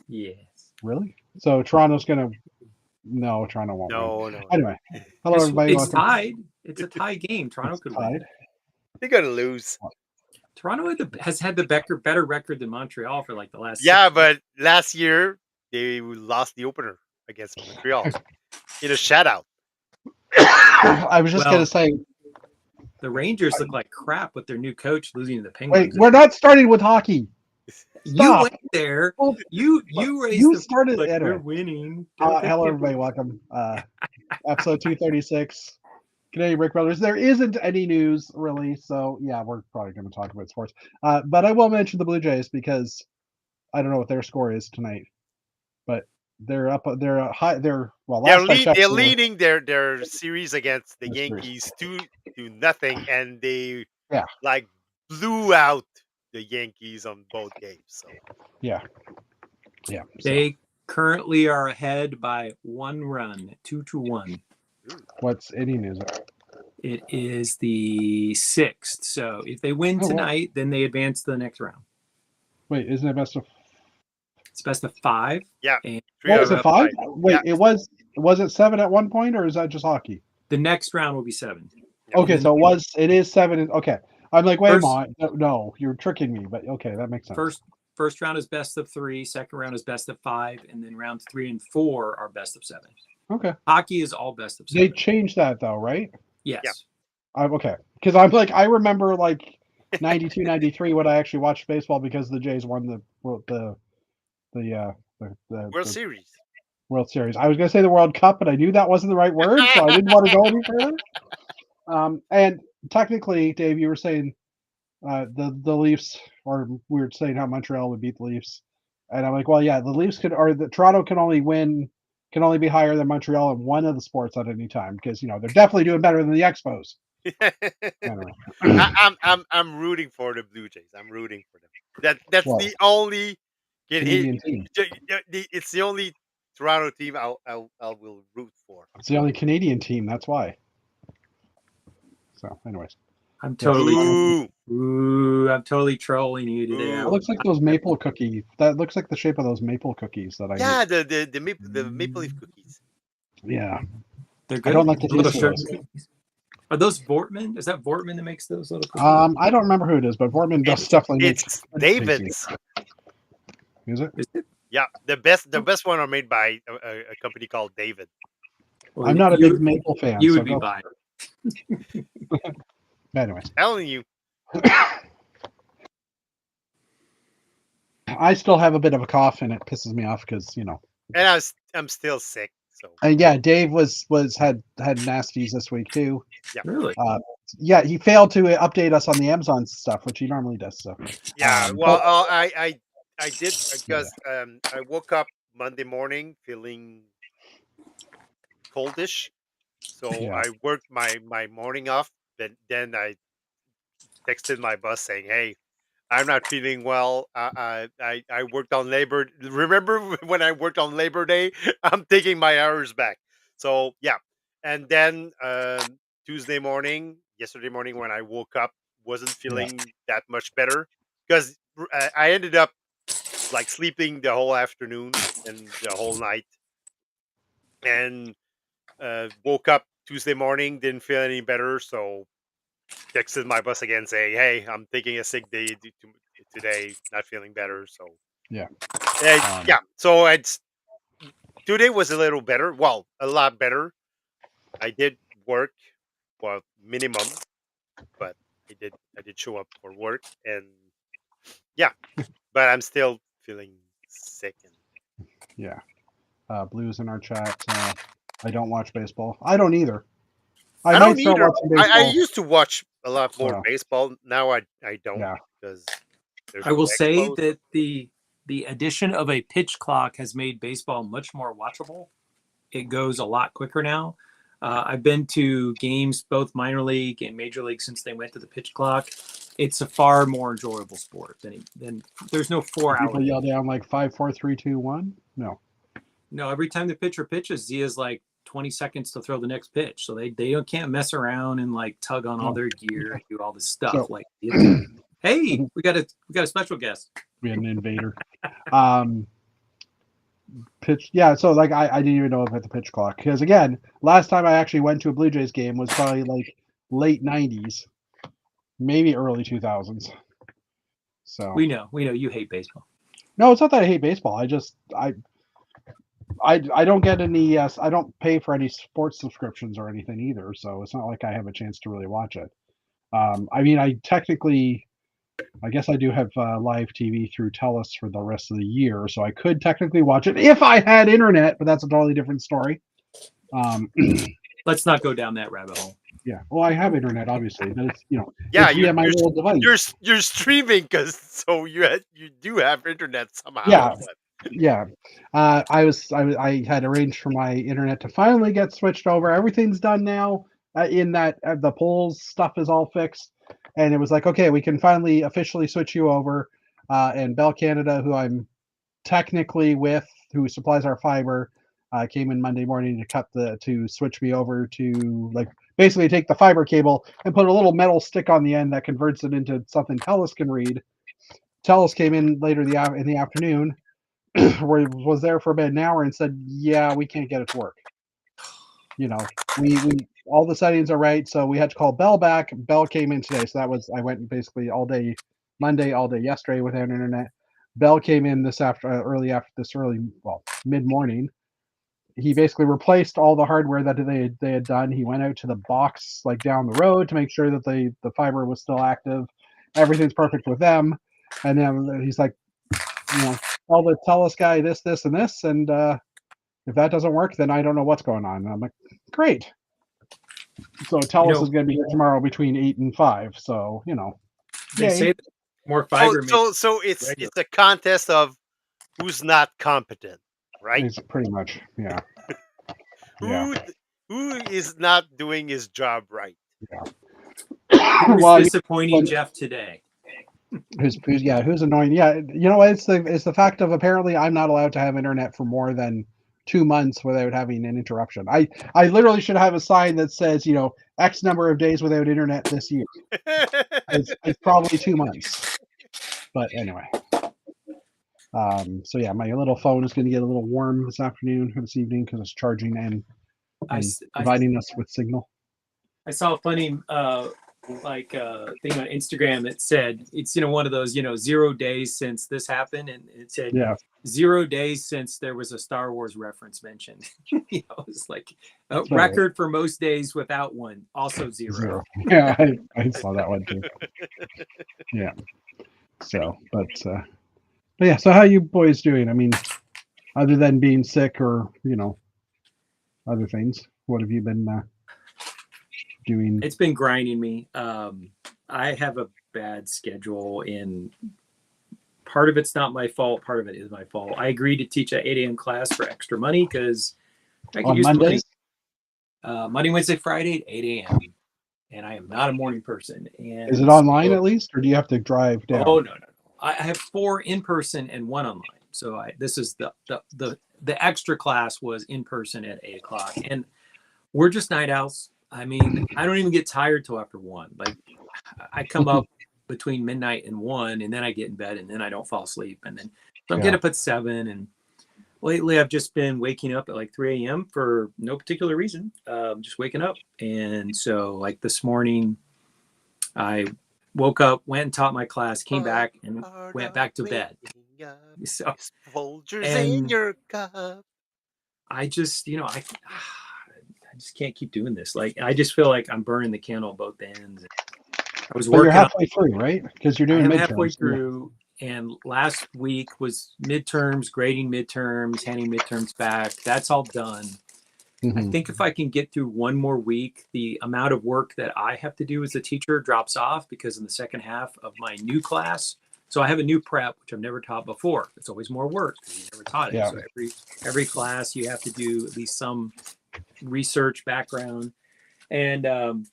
Yes. Really? So Toronto's going to... No, Toronto won't win. No. Anyway, hello, everybody. It's Welcome. tied. It's a tie game. Toronto It's could tied. win. They're gonna lose. Toronto has had the better record than Montreal for like the last. Yeah, 6 years. but last year they lost the opener against Montreal in a shutout. I was just Well, going to say... The Rangers look like crap with their new coach losing to the Wait, Penguins. we're not starting with hockey. You Stop. went there. You raised You the started... like Anyway. we're winning. Hello, everybody. Welcome. Episode 236. Canadian Brick Brothers. There isn't any news, really. So, yeah, we're probably going to talk about sports. But I will mention the Blue Jays because I don't know what their score is tonight. But they're up. They're high. Last I checked, They're leading their series against the That's Yankees 2-0, and they Yeah. like blew out the Yankees on both games. So yeah. They currently are ahead by 1 run, 2-1. What's inning is it? It is the 6th. So if they win tonight, then they advance to the next round. Wait, isn't it best of? It's best of 5. Yeah. And What was it, 5? Wait, Yeah. it was it 7 at one point, or is that just hockey? the next round will be 7. Okay, so it is 7. Okay, I'm like, wait First- a minute, no, you're tricking me, but okay, that makes sense. First round is best of 3. Second round is best of 5, and then rounds 3 and 4 are best of 7. Okay, Hockey is all best of 7. they changed that though, right? Yes. Yeah. Okay, because I'm like, I remember like 92, 93 when I actually watched baseball because the Jays won the World Series. World Series. I was going to say the World Cup, but I knew that wasn't the right word, so I didn't want to go any further. And technically, Dave, you were saying the Leafs, or we were saying how Montreal would beat the Leafs, and I'm like, well, yeah, the Leafs Toronto can only be higher than Montreal in one of the sports at any time because they're definitely doing better than the Expos. Anyway. I'm rooting for the Blue Jays. I'm rooting for them. That's Well, the only Canadian team. It's the only Toronto team I will root for. It's the only Canadian team. That's why. So, anyways, I'm totally Ooh. I'm totally trolling you today. Ooh. it looks like those maple cookies. That looks like the shape of those maple cookies that I. Yeah, made. the maple leaf cookies. Yeah. They're good. I don't like the Little taste of sugar those. cookies. Are those Vortman? Is that Vortman that makes those little cookies? I don't remember who it is, but Vortman does definitely make. It's David's. Is it? Is it? Yeah, the best one are made by a company called David. Well, I'm not a big maple fan. You so would be go- buying. Anyway, Telling you. I still have a bit of a cough, and it pisses me off because And I'm still sick. So yeah, Dave had nasties this week too. Really? Yeah, he failed to update us on the Amazon stuff, which he normally does. So yeah, I did because I woke up Monday morning feeling coldish, so Yeah. I worked my morning off. Then I texted my boss saying, "Hey, I'm not feeling well. I worked on Labor. Remember when I worked on Labor Day? I'm taking my hours back. So yeah, and then yesterday morning when I woke up, wasn't feeling that much better because I ended up like sleeping the whole afternoon and the whole night, and woke up Tuesday morning, didn't feel any better, so texted my boss again saying, "Hey, I'm taking a sick day today, not feeling better." So Yeah. yeah. So today was a little better. Well, a lot better. I did work, well, minimum, but I did show up for work, and yeah, but I'm still feeling sick. yeah, Blues in our chat. I don't watch baseball. I don't either. I might don't start either. watching baseball. I used to watch a lot more Well, baseball. Now I don't Yeah. because there's I will no say Expos. that the addition of a pitch clock has made baseball much more watchable. It goes a lot quicker now. I've been to games, both minor league and major league, since they went to the pitch clock. It's a far more enjoyable sport than there's no 4 people hours. yell down like 5, 4, 3, 2, 1. No. No, every time the pitcher pitches, Zia's like 20 seconds to throw the next pitch. So they can't mess around and like tug on all their gear and do all this stuff. So- Like, hey, we got a special guest. We had an invader. pitch. Yeah, so like I didn't even know about the pitch clock because again, last time I actually went to a Blue Jays game was probably like late '90s, maybe early 2000s. So We know you hate baseball. no, it's not that I hate baseball. I don't get any. I don't pay for any sports subscriptions or anything either. So it's not like I have a chance to really watch it. I mean, I guess I do have live TV through Telus for the rest of the year, so I could technically watch it if I had internet, but that's a totally different story. Let's not go down that rabbit hole. Yeah, well, I have internet, obviously, but it's Yeah, it's via my little device. you're streaming because so you do have internet somehow. Yeah, But yeah. I had arranged for my internet to finally get switched over. Everything's done now. In that the polls stuff is all fixed, and it was like, okay, we can finally officially switch you over. And Bell Canada, who I'm technically with, who supplies our fiber, came in Monday morning to switch me over to like basically take the fiber cable and put a little metal stick on the end that converts it into something Telus can read. Telus came in later in the afternoon, where was there for about an hour and said, "Yeah, we can't get it to work. We all the settings are right, so we had to call Bell back. Bell came in today, so I went basically all day Monday, all day yesterday without internet. Bell came in mid morning. He basically replaced all the hardware that they had done. He went out to the box like down the road to make sure that the fiber was still active. Everything's perfect with them. And then he's like, tell the Telus guy this, and this, and if that doesn't work, then I don't know what's going on. And I'm like, great. So Telus is going to be here tomorrow between 8 and 5. So they say that more oh, fiber. so it's a contest of who's not competent, right? It's pretty much, yeah. Who is not doing his job right? Yeah. Who's disappointing Jeff today? Who's annoying? Yeah, you know what? It's the fact of apparently I'm not allowed to have internet for more than 2 months without having an interruption. I literally should have a sign that says X number of days without internet this year. It's probably 2 months, but anyway. So yeah, my little phone is going to get a little warm this evening because it's charging and providing us with signal. I saw a funny thing on Instagram that said it's one of those 0 days since this happened, and it said 0 days since there was a Star Wars reference mentioned. It's like a record for most days without one, also zero. Yeah, I saw that one too. Yeah. So, but yeah. So how are you boys doing? I mean, other than being sick or other things, what have you been doing? It's been grinding me. I have a bad schedule, and part of it's not my fault. Part of it is my fault. I agreed to teach an 8 a.m. class for extra money because I could use Mondays. Monday, Wednesday, Friday at 8 a.m. And I am not a morning person. And is it online at least, or do you have to drive down? Oh no. I have 4 in person and 1 online. So this is the extra class was in person at 8 o'clock, and we're just night owls. I mean, I don't even get tired till after 1. Like I come up between midnight and 1, and then I get in bed, and then I don't fall asleep, and then so I get up at 7. And lately, I've just been waking up at like 3 a.m. for no particular reason, just waking up. And so, like this morning, I woke up, went and taught my class, came back, and went back to bed. So, Folgers in your cup. I just, I just can't keep doing this. Like, I just feel like I'm burning the candle at both ends. I was working. You're halfway through, right? Because you're doing midterms. Halfway through, and last week was midterms, grading midterms, handing midterms back. That's all done. Mm-hmm. I think if I can get through one more week, the amount of work that I have to do as a teacher drops off, because in the second half of my new class, so I have a new prep, which I've never taught before. It's always more work because you never taught it. Yeah. So every class you have to do at least some research background. And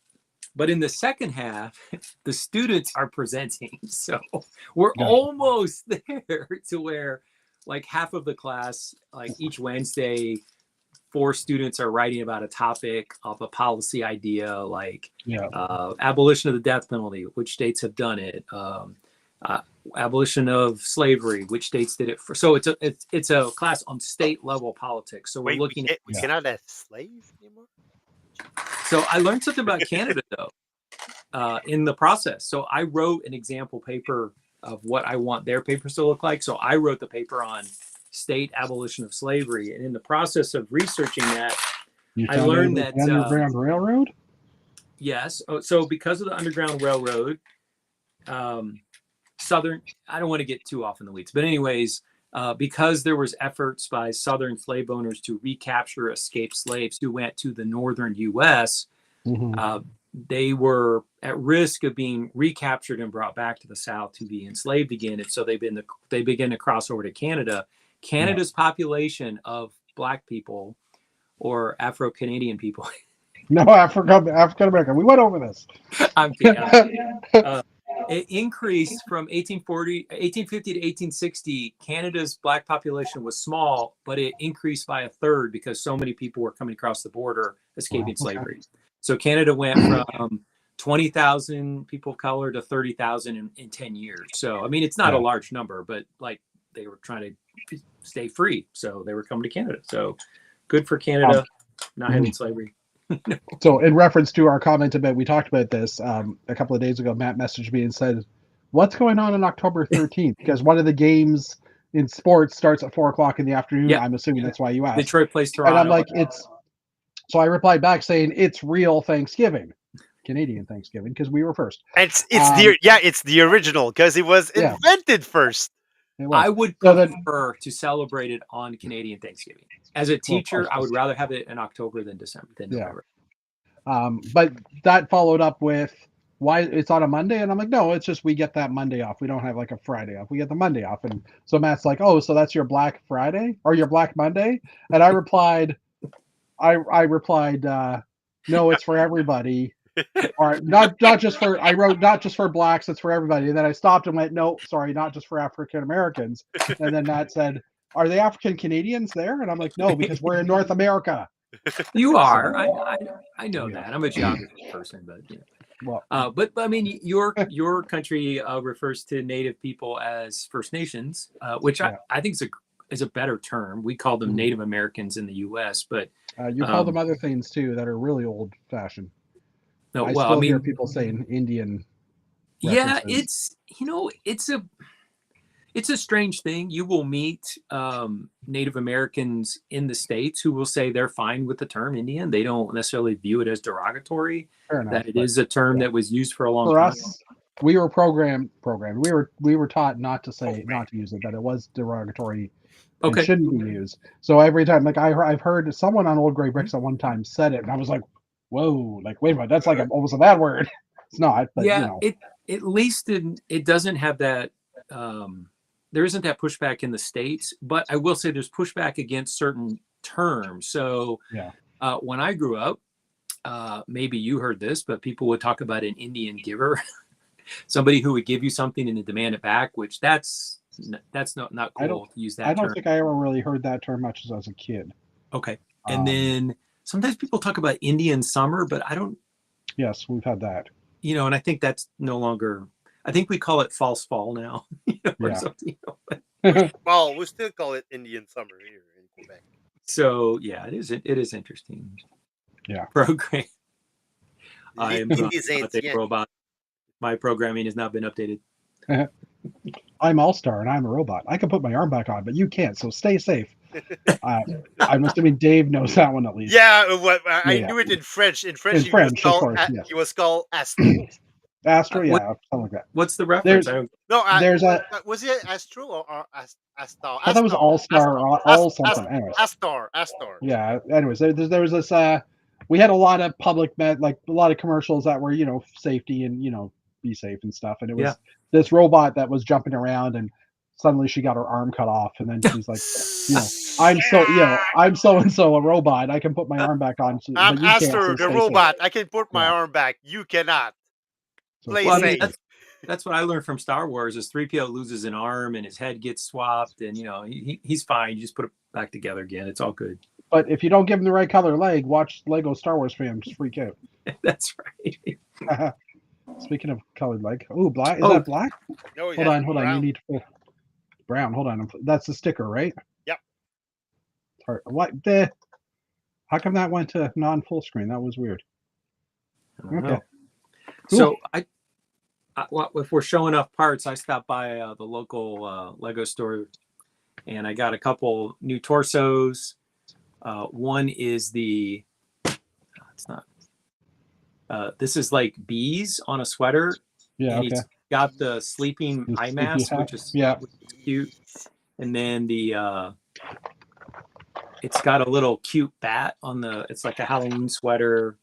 but in the second half, the students are presenting. So we're almost there to where like half of the class, like each Wednesday, 4 students are writing about a topic of a policy idea, like abolition of the death penalty, which states have done it, abolition of slavery. Which states did it for? So it's a class on state level politics. So we're Wait, looking at. we cannot have slaves anymore. So I learned something about Canada though in the process. So I wrote an example paper of what I want their papers to look like. So I wrote the paper on state abolition of slavery, and in the process of researching that, I learned that the Underground Railroad. Yes. So because of the Underground Railroad, Southern, I don't want to get too off in the weeds, but anyways, because there was efforts by Southern slave owners to recapture escaped slaves who went to the Northern U.S., they were at risk of being recaptured and brought back to the South to be enslaved again. And so they begin to cross over to Canada. Canada's population of Black people or Afro-Canadian people. No, African American. We went over this. I'm kidding. It increased from 1850 to 1860. Canada's Black population was small, but it increased by a third because so many people were coming across the border escaping slavery. So Canada went from 20,000 people of color to 30,000 in 10 years. So, I mean, it's not a large number, but like they were trying to stay free. So they were coming to Canada. So good for Canada not having slavery. So in reference to our comment about, we talked about this a couple of days ago, Matt messaged me and said, what's going on October 13th? Because one of the games in sports starts at 4:00 in the afternoon. Yeah. I'm assuming that's why you asked. Detroit plays Toronto. And I'm like, so I replied back saying it's real Thanksgiving, Canadian Thanksgiving, because we were first. It's the original because it was invented first. I would prefer to celebrate it on Canadian Thanksgiving. As a teacher, I would rather have it in October than November. But that followed up with why it's on a Monday, and I'm like, no, it's just we get that Monday off. We don't have like a Friday off. We get the Monday off. And so Matt's like, oh, so that's your Black Friday or your Black Monday? And I replied, no, it's for everybody. Or not just for, I wrote not just for Blacks, it's for everybody. And then I stopped and went, no, sorry, not just for African Americans. And then Matt said, are they African Canadians there? And I'm like, no, because we're in North America. You are. I know that. I'm a geography person, but but I mean, your country refers to Native people as First Nations, which I think is a better term. We call them Native Americans in the U.S., but you call them other things too that are really old fashioned. No, I still hear people saying Indian. References. It's a strange thing. You will meet Native Americans in the States who will say they're fine with the term Indian. They don't necessarily view it as derogatory. Fair enough, that it is a term that was used for a long time. For us, we were programmed. We were taught not to use it, that it was derogatory. And shouldn't be used. So every time, like I've heard someone on Old Gray Bricks at one time said it, and I was like, whoa, like wait a minute, that's like almost a bad word. It's not. But, it at least it doesn't have that. There isn't that pushback in the States, but I will say there's pushback against certain terms. So when I grew up, maybe you heard this, but people would talk about an Indian giver, somebody who would give you something and then demand it back, which that's not cool to use that term. I don't think I ever really heard that term much as a kid. Okay. And then sometimes people talk about Indian summer, but I don't. Yes, we've had that. And I think that's no longer. I think we call it false fall now. Or something, Well, we still call it Indian summer here in Quebec. So it is interesting. Yeah. Program. I am a robot. My programming has not been updated. I'm All-Star and I'm a robot. I can put my arm back on, but you can't. So stay safe. I'm assuming Dave knows that one at least. Yeah, I knew it in French. In French, he was called Astro. Astro, something like that. What's the reference? Was it Astro or Astar? I thought it was All-Star or all something. Anyways. Astar. Yeah. Anyways, there was this. We had a lot of public like a lot of commercials that were safety and be safe and stuff, and it was this robot that was jumping around and. Suddenly she got her arm cut off, and then she's like, I'm so and so a robot. I can put my arm back on. I'm Aster, the robot. I can put my arm back. You cannot. Play safe. That's what I learned from Star Wars. Is 3PO loses an arm and his head gets swapped, and he's fine. You just put it back together again. It's all good. But if you don't give him the right color leg, watch Lego Star Wars fans freak out. That's right. Speaking of colored leg, oh, black. Is Oh. that black? No, it Hold has on. You brown. need to brown. Hold on. That's the sticker, right? Yep. What? How come that went to non-full screen? That was weird. I don't Okay. know. Cool. So if we're showing off parts, I stopped by the local Lego store, and I got a couple new torsos. One is it's not. This is like bees on a sweater, Yeah. and Okay. he's got the sleeping The eye sleepy mask, hat. which is Yeah. cute. And then it's got a little cute bat on the. It's like a Halloween sweater,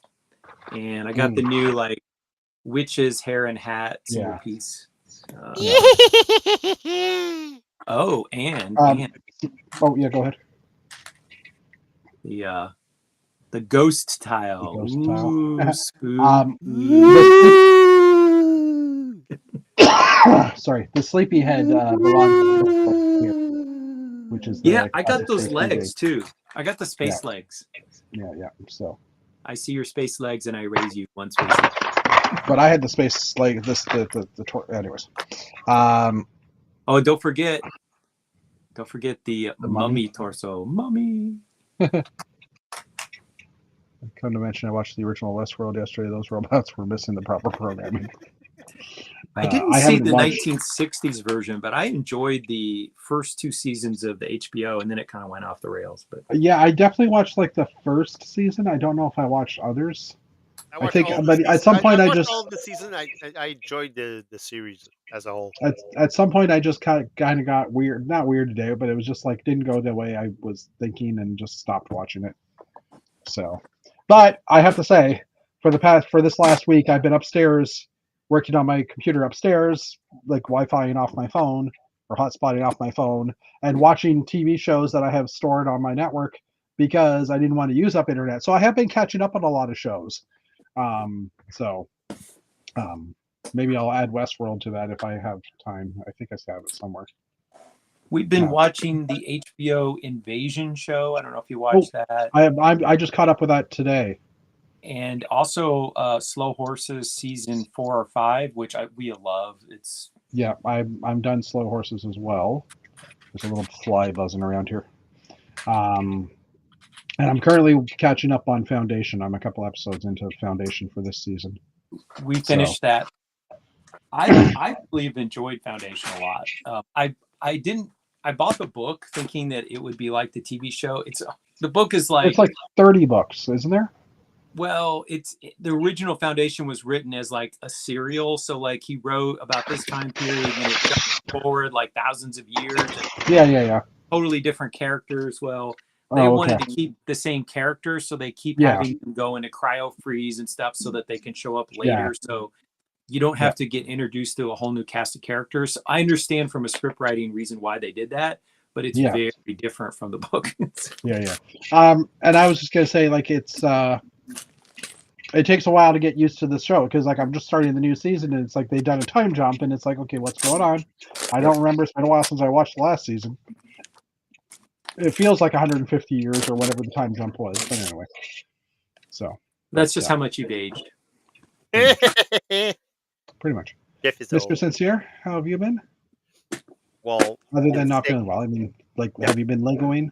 and I got the new like witch's hair and hat single piece. Yeah. Oh, and Oh yeah. Go ahead. the ghost tile. The ghost tile. Ooh, spooky. Sorry, the sleepyhead belongs here, which is the Yeah, I got classic those space legs PJ. too. I got the space legs. Yeah. So, I see your space legs, and I raise you one space leg. but I had the space leg. Anyways. Oh, don't forget the mummy? mummy torso. Mummy. Come to mention, I watched the original Westworld yesterday. Those robots were missing the proper programming. I didn't I see haven't the watched- 1960s version, but I enjoyed the first two seasons of the HBO, and then it kind of went off the rails. But Yeah, I definitely watched like the first season. I don't know if I watched others. I watched think, all the but season. at some point, I I watched just all of the season. I enjoyed the series as a whole. at some point I just kind of got weird. Not weird today, but it was just like didn't go the way I was thinking, and just stopped watching it. So, but I have to say, for this last week, I've been upstairs working on my computer upstairs, like Wi-Fiing off my phone or hotspotting off my phone, and watching TV shows that I have stored on my network because I didn't want to use up internet. So I have been catching up on a lot of shows. Maybe I'll add Westworld to that if I have time. I think I have it somewhere. we've been watching the HBO Invasion show. I don't know if you watched that. I just caught up with that today. And also Slow Horses season 4 or 5, which we love. It's I'm done Slow Horses as well. There's a little fly buzzing around here. And I'm currently catching up on Foundation. I'm a couple episodes into Foundation for this season. We finished that. I really have enjoyed Foundation a lot. I bought the book thinking that it would be like the TV show. The book is like, it's like 30 books, isn't there? Well, the original Foundation was written as like a serial. So like he wrote about this time period and it jumped forward like thousands of years. Yeah. Totally different characters. Well, they wanted to keep the same characters, so they keep having them go into cryo freeze and stuff so that they can show up later. So you don't have to get introduced to a whole new cast of characters. I understand from a script writing reason why they did that, but it's very different from the book. Yeah. And I was just gonna say, like, it takes a while to get used to the show because, like, I'm just starting the new season and it's like they've done a time jump and it's like, okay, what's going on? I don't remember. It's been a while since I watched the last season. It feels like 150 years or whatever the time jump was, but anyway. So that's just how much you've aged. Pretty much. Mr. Old. Sincere, how have you been? Well, other than not feeling well, I mean, like, have you been Legoing?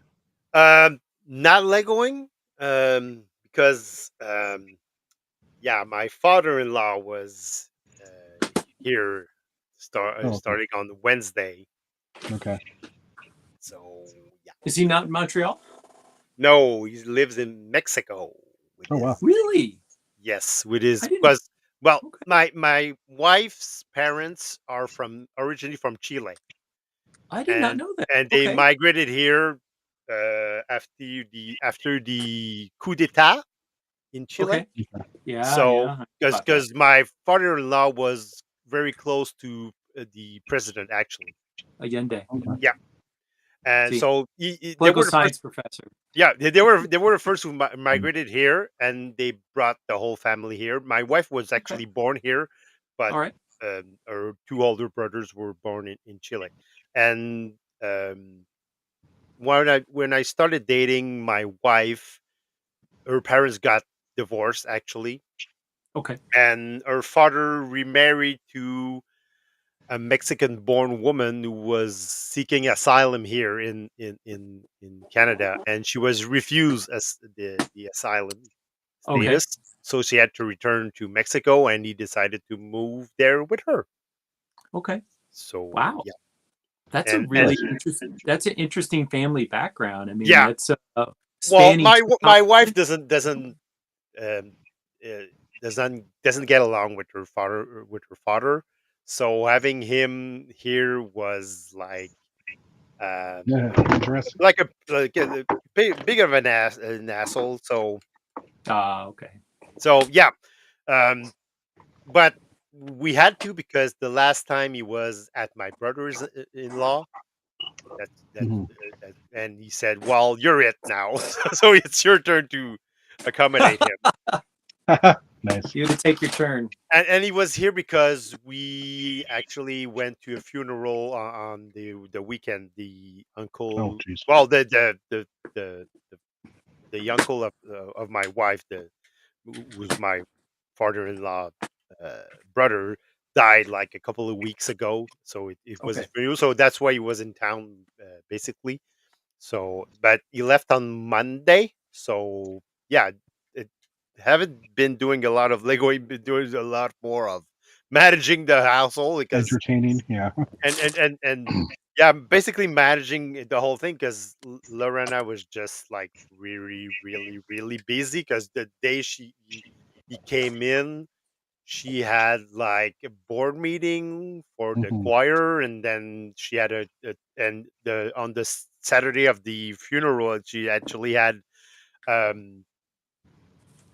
Not Legoing, because my father-in-law was here starting on Wednesday. Okay. So is he not in Montreal? No, he lives in Mexico. Wow! Really? Yes, with his because my wife's parents are originally from Chile. I did not know that. And they migrated here after the coup d'état in Chile. Okay. Yeah. So because my father-in-law was very close to the president, actually. Allende. Okay. Yeah. And so they were the science professor. Yeah, they were the first who migrated here, and they brought the whole family here. My wife was actually born here, but her two older brothers were born in Chile. And when I started dating my wife, her parents got divorced, actually. Okay. and her father remarried to a Mexican-born woman who was seeking asylum here in Canada, and she was refused as the asylum Okay. status, so she had to return to Mexico, and he decided to move there with her. Okay. So Wow. yeah, That's a and really interesting. That's an interesting family background. I mean, yeah. that's Well, spanning two my wife continents. doesn't um, doesn't get along with her father. So having him here was um, Yeah, interesting. like a big of an asshole. Okay. So yeah, um, but we had to because the last time he was at my brother's in law. Mhm. And he said, "Well, you're it now, so it's your turn to accommodate him." Nice. You had to take your turn. And he was here because we actually went to a funeral on the weekend. The Oh, uncle, jeez. well, the the uncle of my wife, the who was my father-in-law uh, brother, died like a couple of weeks ago. So it was Okay. his funeral. So that's why he was in town, basically. So, but he left on Monday. So yeah, it haven't been doing a lot of Lego. Been doing a lot more of managing the household because Entertaining. Yeah. and yeah, basically managing the whole thing because Lorena was just like really busy because the day he came in, she had like a board meeting for the Hmm. choir, and then she had and the on the Saturday of the funeral, she actually had um,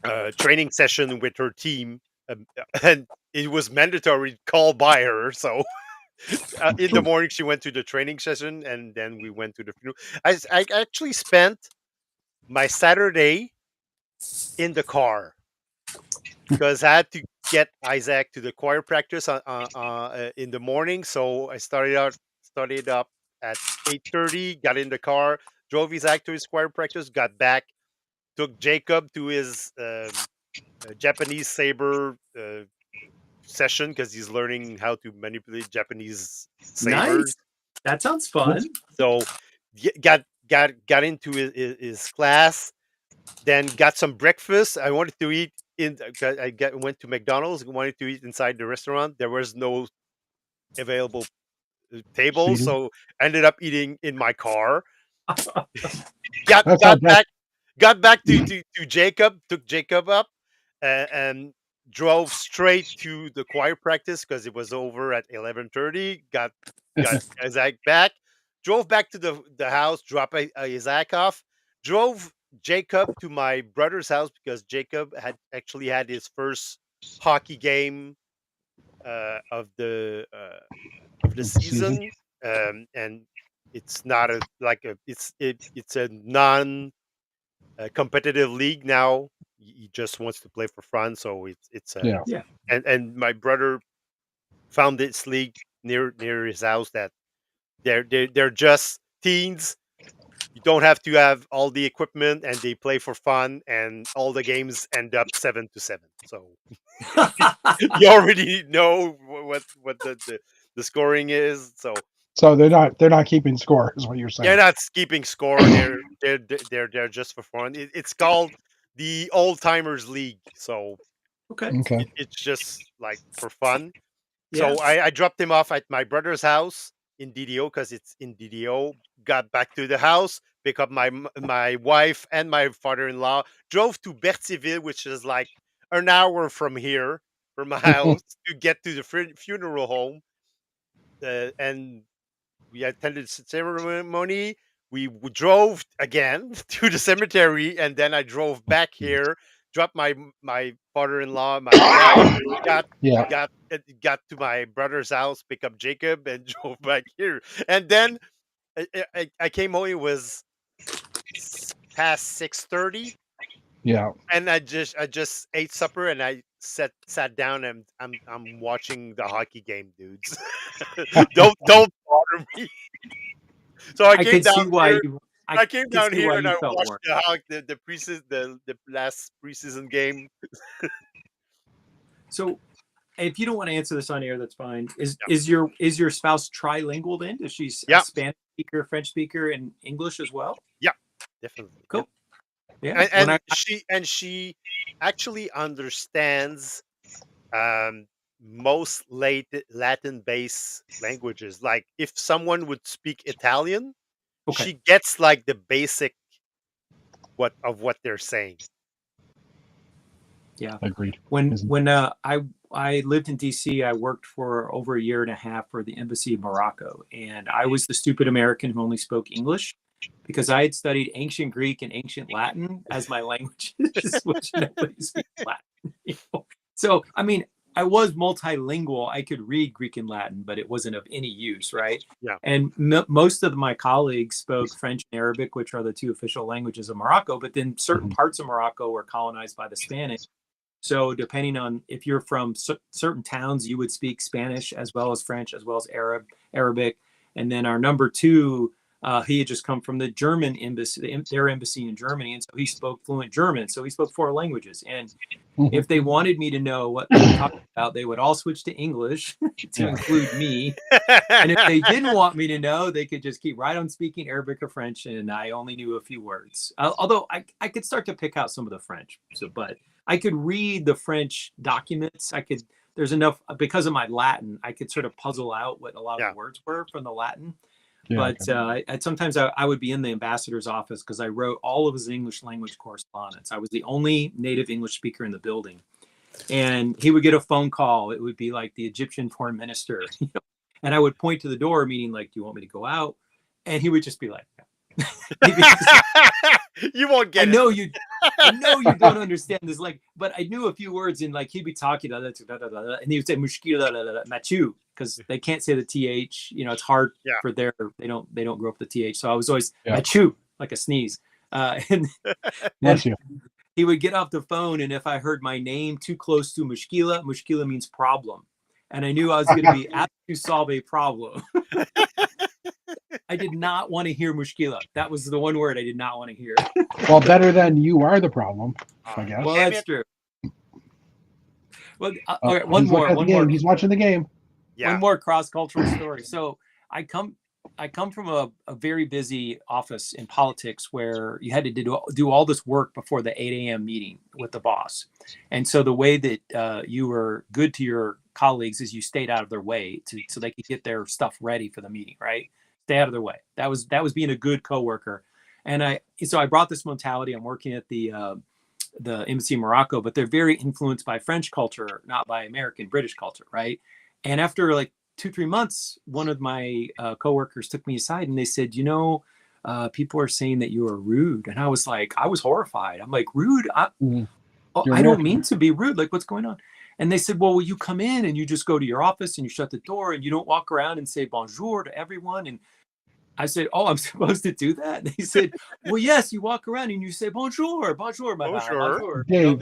a training session with her team, and it was mandatory call by her. So in the Jeez. morning, she went to the training session, and then we went to the funeral. I actually spent my Saturday in the car because I had to get Isaac to the choir practice in the morning. So I started up at 8:30. Got in the car, drove Isaac to his choir practice, got back, took Jacob to his Japanese saber session because he's learning how to manipulate Japanese sabers. Nice. That sounds fun. So got into his class, then got some breakfast. I wanted to eat went to McDonald's. Wanted to eat inside the restaurant. There was no available table, Seating. so I ended up eating in my car. Got That's not got bad. back got back to Jacob. Took Jacob up and drove straight to the choir practice because it was over at 11:30. Got Isaac back. Drove back to the house. Dropped Isaac off. Drove Jacob to my brother's house because Jacob had actually had his first hockey game of the Of the season. season, and it's not a like a it's a non competitive league now. He just wants to play for fun, so it's a Yeah. Yeah. and my brother found this league near his house that they're just teens. You don't have to have all the equipment, and they play for fun, and all the games end up 7-7. So you already know what the scoring is. So So they're not keeping score, is what you're they're saying. not keeping score. They're just for fun. It's called the Old Timers League. So Okay. Okay. it's just like for fun. Yeah. So I dropped him off at my brother's house in DDO because it's in DDO. Got back to the house, pick up my wife and my father-in-law. Drove to Berthierville, which is like an hour from here, from my house, to get to the funeral home. And we attended the ceremony. We drove again to the cemetery, and then I drove back here, dropped my father-in-law, my wife, got Yeah. got to my brother's house, pick up Jacob, and drove back here. And then I came home. It was past 6:30, Yeah. and I just ate supper, and I sat down, and I'm watching the hockey game, dudes. Don't bother me. So I I came could down see why here. you. I I came could down see why here and you I felt watched warm. the preseason, the last preseason game. So if you don't want to answer this on air, that's fine. Is Yeah. is your spouse trilingual then? Is she a Yeah. Spanish speaker, French speaker, and English as well? Yeah, definitely. Cool. Yeah. And, When she actually understands most Latin-based languages. Like if someone would speak Italian, okay. she gets like the basic what they're saying. Yeah. Agreed. When I lived in DC, I worked for over a year and a half for the embassy of Morocco, and I was the stupid American who only spoke English because I had studied ancient Greek and ancient Latin as my languages, which nobody speaks Latin. So I mean, I was multilingual. I could read Greek and Latin, but it wasn't of any use, right? Yeah. And most of my colleagues spoke French and Arabic, which are the two official languages of Morocco. But then certain parts of Morocco were colonized by the Spanish. So depending on if you're from certain towns, you would speak Spanish as well as French, as well as Arabic. And then our number two, he had just come from the German embassy, their embassy in Germany. And so he spoke fluent German. So he spoke 4 languages. And if they wanted me to know what they were talking about, they would all switch to English to include me. And if they didn't want me to know, they could just keep right on speaking Arabic or French. And I only knew a few words, although I could start to pick out some of the French. But I could read the French documents. There's enough, because of my Latin, I could sort of puzzle out what a lot of the words were from the Latin. Yeah, but sometimes I would be in the ambassador's office because I wrote all of his English language correspondence. I was the only native English speaker in the building. And he would get a phone call. It would be like the Egyptian foreign minister. And I would point to the door, meaning like, do you want me to go out? And he would just be like, you won't get I know you don't understand this, like, but I knew a few words, and like he'd be talking and he would say mushkila machu, because they can't say the th. It's hard for they don't grow up the th. So I was always machu, like a sneeze. And he would get off the phone, and if I heard my name too close to mushkila means problem, and I knew I was going to be asked to solve a problem. I did not want to hear mushkila. That was the one word I did not want to hear. Well, better than you are the problem, I guess. Well, that's true. Well, all right, one more. He's watching the game. Yeah. One more cross-cultural story. So I come from a very busy office in politics where you had to do all this work before the 8 a.m. meeting with the boss. And so the way that you were good to your colleagues is you stayed out of their way so they could get their stuff ready for the meeting, right? Stay out of their way. That was being a good coworker. And I brought this mentality. I'm working at the embassy in Morocco, but they're very influenced by French culture, not by American, British culture, right? And after like 2-3 months, one of my coworkers took me aside and they said, people are saying that you are rude. And I was horrified. I'm like, rude? I don't mean to be rude. Like, what's going on? And they said, well, you come in and you just go to your office and you shut the door and you don't walk around and say bonjour to everyone. And I said, oh, I'm supposed to do that? And they said, well, yes, you walk around and you say bonjour, bonjour, madame, bonjour. Dave,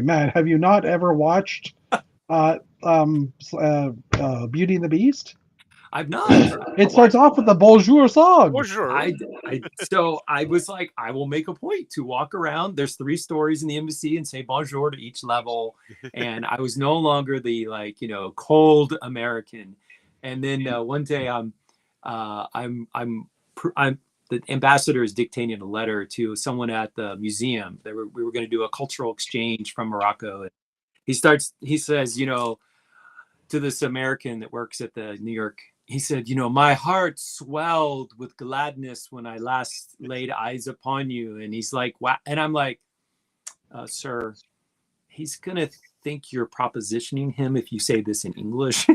Matt, have you not ever watched Beauty and the Beast? I've not. It starts off with the bonjour song. Bonjour. So I was like, I will make a point to walk around. There's 3 stories in the embassy and say bonjour to each level. And I was no longer the cold American. And then one day the ambassador is dictating a letter to someone at the museum. We were going to do a cultural exchange from Morocco. And he says, to this American that works at the New York, he said, my heart swelled with gladness when I last laid eyes upon you. And he's like, wow. And I'm like, sir, he's going to think you're propositioning him if you say this in English.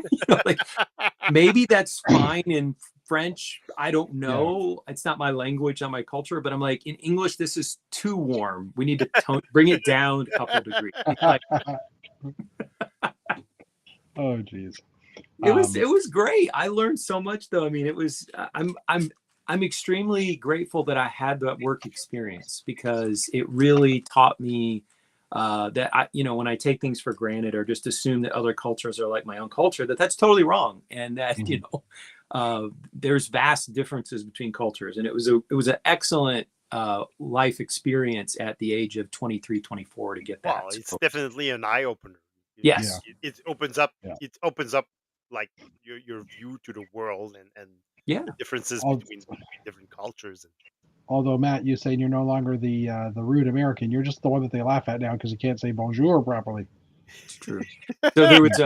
Maybe that's fine in French. I don't know. Yeah. It's not my language, not my culture. But I'm like, in English, this is too warm. We need to bring it down a couple of degrees. Oh, geez. It was great. I learned so much, though. I mean, it was. I'm extremely grateful that I had that work experience because it really taught me that when I take things for granted or just assume that other cultures are like my own culture, that's totally wrong, and that there's vast differences between cultures. And it was an excellent life experience at the age of 23, 24 to get that. Well, it's definitely an eye opener. Yes. It opens up. Yeah. It opens up like your view to the world and Yeah. the differences Al- between different cultures. Although Matt, you saying you're no longer the rude American, you're just the one that they laugh at now because you can't say bonjour properly. It's true. So there was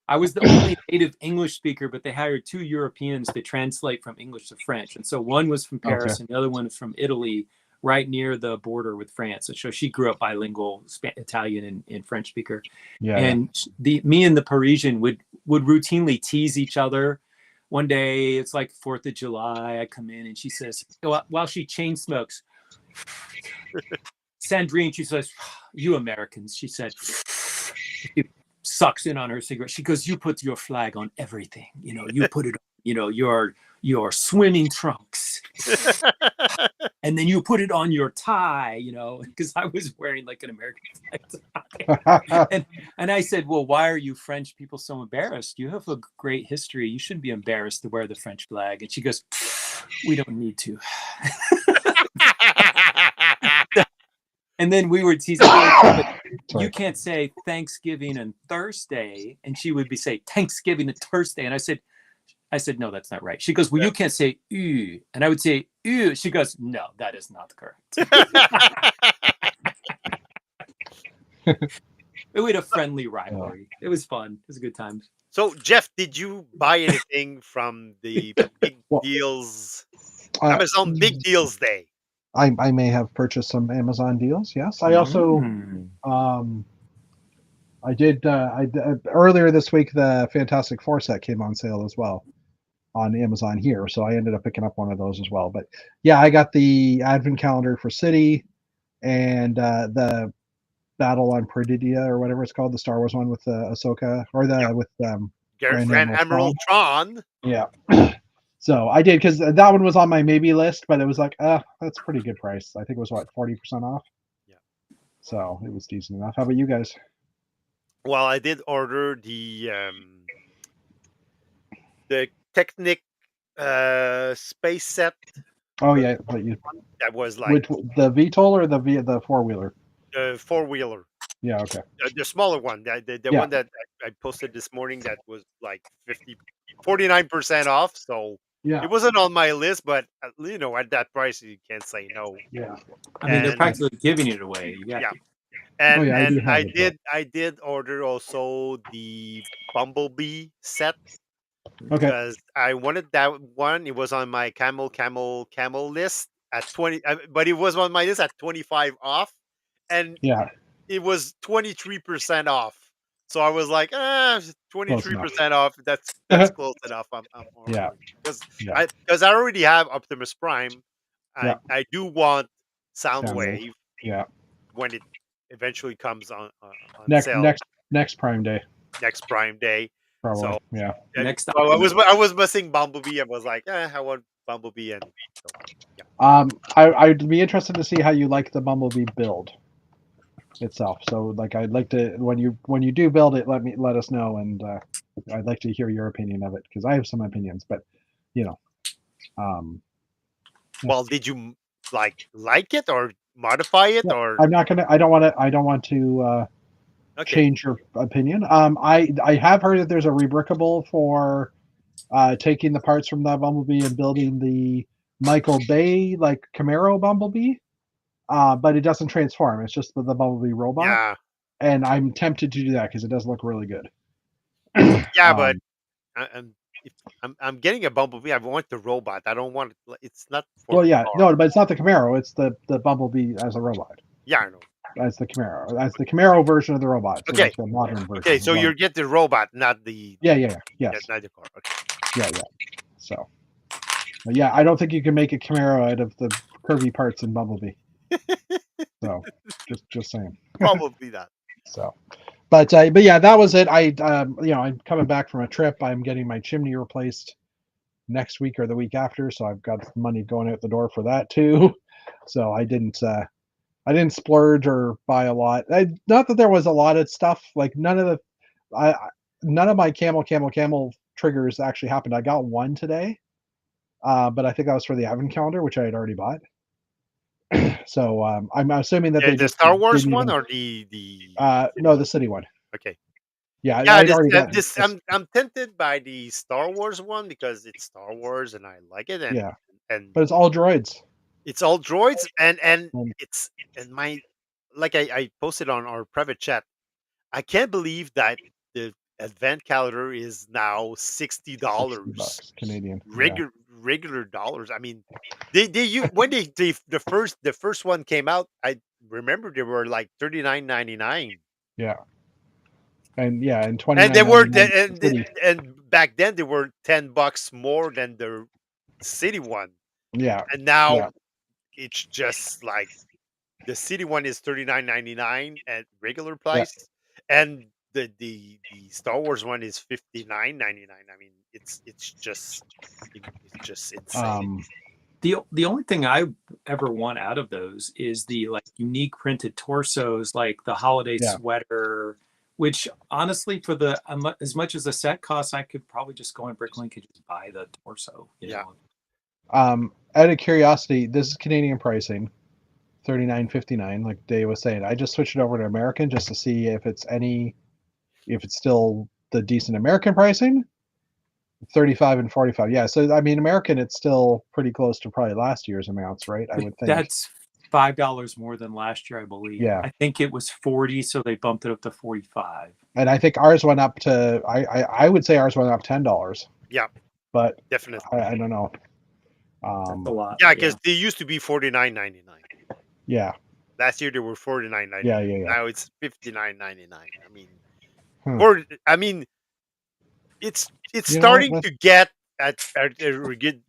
I was the only native English speaker, but they hired 2 Europeans to translate from English to French. And so one was from Paris and the other one was from Italy, right near the border with France. And so she grew up bilingual, Italian and French speaker. And me and the Parisian would routinely tease each other. One day, it's like 4th of July. I come in and she says, while she chain smokes, Sandrine, she says, "You Americans," she said. She sucks in on her cigarette. She goes, "You put your flag on everything. You put it on, your swimming trunks. And then you put it on your tie, because I was wearing like an American flag tie. And I said, "Well, why are you French people so embarrassed? You have a great history. You shouldn't be embarrassed to wear the French flag." And she goes, "We don't need to." And then we were teasing, you can't say Thanksgiving and Thursday. And she would be say Thanksgiving and Thursday. And I said, "No, that's not right." She goes, "Well, you can't say ew." And I would say ew. She goes, "No, that is not correct." We had a friendly rivalry. It was fun. It was a good time. So, Jeff, did you buy anything from the big deals? Amazon Big Deals Day. I may have purchased some Amazon deals. Yes, I also I did. Earlier this week. The Fantastic Four set came on sale as well on Amazon here, so I ended up picking up one of those as well. But yeah, I got the Advent calendar for City and the Battle on Peridia or whatever it's called, the Star Wars one with Ahsoka or with Grand Admiral Thrawn. Yeah. So I did because that one was on my maybe list, but it was like, that's a pretty good price. I think it was 40% off. Yeah. So it was decent enough. How about you guys? Well, I did order the Technic space set. Oh yeah, that was like the VTOL or the 4-wheeler. The 4-wheeler. Yeah, okay. The smaller one, the one that I posted this morning that was like 49% off. So it wasn't on my list, but at that price, you can't say no. Yeah, I mean they're practically giving it away. And I did order also the Bumblebee set. Okay. Because I wanted that one. It was on my camel list at 20, but it was on my list at 25 off, and it was 23% off. So I was like, 23% off. That's close enough. I'm because I already have Optimus Prime. I do want Soundwave. Yeah. When it eventually comes on sale. Next Prime Day. Next Prime Day. Probably. So next time. I was missing Bumblebee. I was like, I want Bumblebee, and I'd be interested to see how you like the Bumblebee build itself. So like, I'd like to when you do build it, let us know, and I'd like to hear your opinion of it because I have some opinions, but Well, did you like it or modify it or? I'm not gonna. I don't want to. Change your opinion. I have heard that there's a rebrickable for taking the parts from that Bumblebee and building the Michael Bay like Camaro Bumblebee, but it doesn't transform. It's just the Bumblebee robot. Yeah. And I'm tempted to do that because it does look really good. Yeah, but I'm getting a Bumblebee. I want the robot. I don't want it. It's not. But it's not the Camaro. It's the Bumblebee as a robot. Yeah, I know. As the Camaro version of the robot. So okay. The modern version. Okay, so you get the robot, not the. Yes. Not the car. Okay. Yeah. So. Yeah, I don't think you can make a Camaro out of the curvy parts in Bumblebee. So, just saying. Probably not. So, but yeah, that was it. I'm coming back from a trip. I'm getting my chimney replaced next week or the week after, so I've got money going out the door for that too. So I didn't splurge or buy a lot. Not that there was a lot of stuff. Like none of my camel triggers actually happened. I got one today, but I think that was for the Advent calendar, which I had already bought. So I'm assuming that the Star Wars one or the no, the City one. Okay. Yeah, Yeah, I'd already got this this. I'm tempted by the Star Wars one because it's Star Wars and I like it, Yeah, and but it's all droids. it's all droids and Um, it's and my like I posted on our private chat. I can't believe that the advent calendar is now $60 $60 Canadian. Yeah, regular dollars. I mean, they you when they the first one came out, I remember they were like 39.99. yeah, and yeah, and And they were 29.99 city. and back then they were $10 more than the city one. Yeah, And now yeah, it's just like the city one is 39.99 at regular yeah. price, and the Star Wars one is 59.99. I mean, it's just insane. Um, The only thing I ever want out of those is the like unique printed torsos, like the holiday yeah. sweater, which honestly, for the as much as the set costs, I could probably just go on Bricklink and just buy the torso. You Yeah. know, Out of curiosity, this is Canadian pricing, $39.59. Like Dave was saying, I just switched it over to American just to see if it's still the decent American pricing. 35 and 45. Yeah, so I mean, American, it's still pretty close to probably last year's amounts, right? I would think. that's $5 more than last year, I believe. Yeah, I think it was 40, so they bumped it up to 45. and I think ours went up to. I would say ours went up $10, Yeah, but definitely. I don't know. That's a lot. Yeah, because they used to be 49.99. Yeah, Last year they were 49.99. yeah, yeah, yeah. Now it's 59.99. I mean, Hmm. I mean, it's You know what? starting to get at a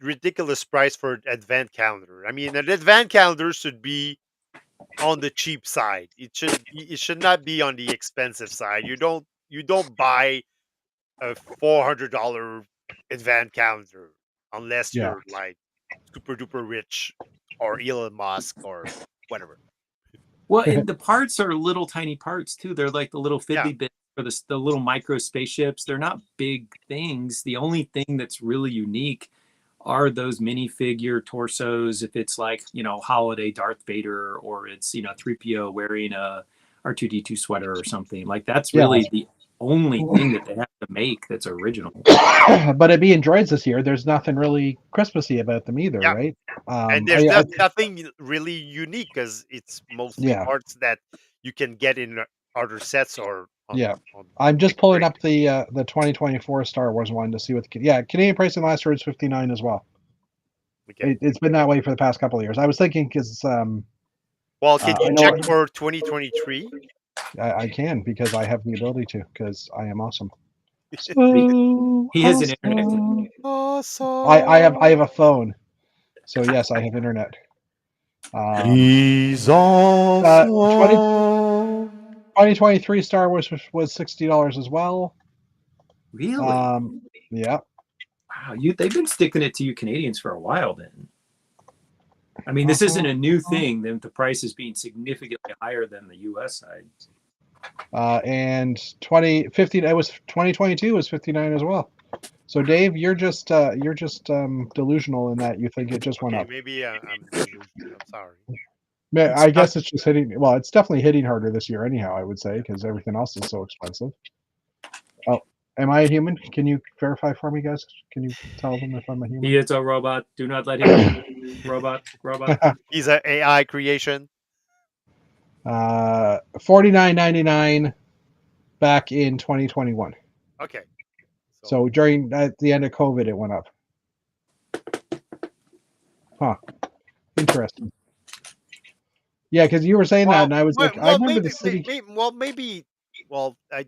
ridiculous price for advent calendar. I mean, an advent calendar should be on the cheap side. It should not be on the expensive side. You don't buy a $400 advent calendar unless Yeah, you're like super duper rich or Elon Musk or whatever. Well, and the parts are little tiny parts too. They're like the little Yeah, fiddly bits for the little micro spaceships. They're not big things. The only thing that's really unique are those minifigure torsos. If it's like, holiday Darth Vader, or it's, 3PO wearing a R2D2 sweater or something. Like that's yeah. really the only thing that they have to make that's original. But it being droids this year, there's nothing really Christmassy about them either, yeah. right? And there's nothing really unique because it's mostly Yeah, parts that you can get in other sets or yeah. on I'm just Big pulling Break. up the 2024 Star Wars one to see what. Yeah, Canadian pricing last year was 59 as well. Okay. It's been that way for the past couple of years. I was thinking because Well, can I you know check for 2023? I can because I have the ability to because I am awesome. He has an internet. Awesome. I have a phone, so yes, I have internet. He's 2023 Star Wars was $60 as well. Really? Yeah. Wow, they've been sticking it to you Canadians for a while then. I mean, this isn't a new thing. The price is being significantly higher than the U.S. side. And 2015 it was 2022 was 59 as well. So Dave, you're just delusional in that you think it just went Okay, up. maybe I'm delusional. I'm sorry. I guess it's just hitting. Well, it's definitely hitting harder this year, anyhow. I would say because everything else is so expensive. Oh, am I a human? Can you verify for me, guys? Can you tell them if I'm a human? He is a robot. Do not let him. Robot. He's an AI creation. $49.99 back in 2021. Okay. So during at the end of COVID, it went up. Huh. Interesting. Yeah, because you were saying that, and I was like, I remember the city. Maybe. Well, I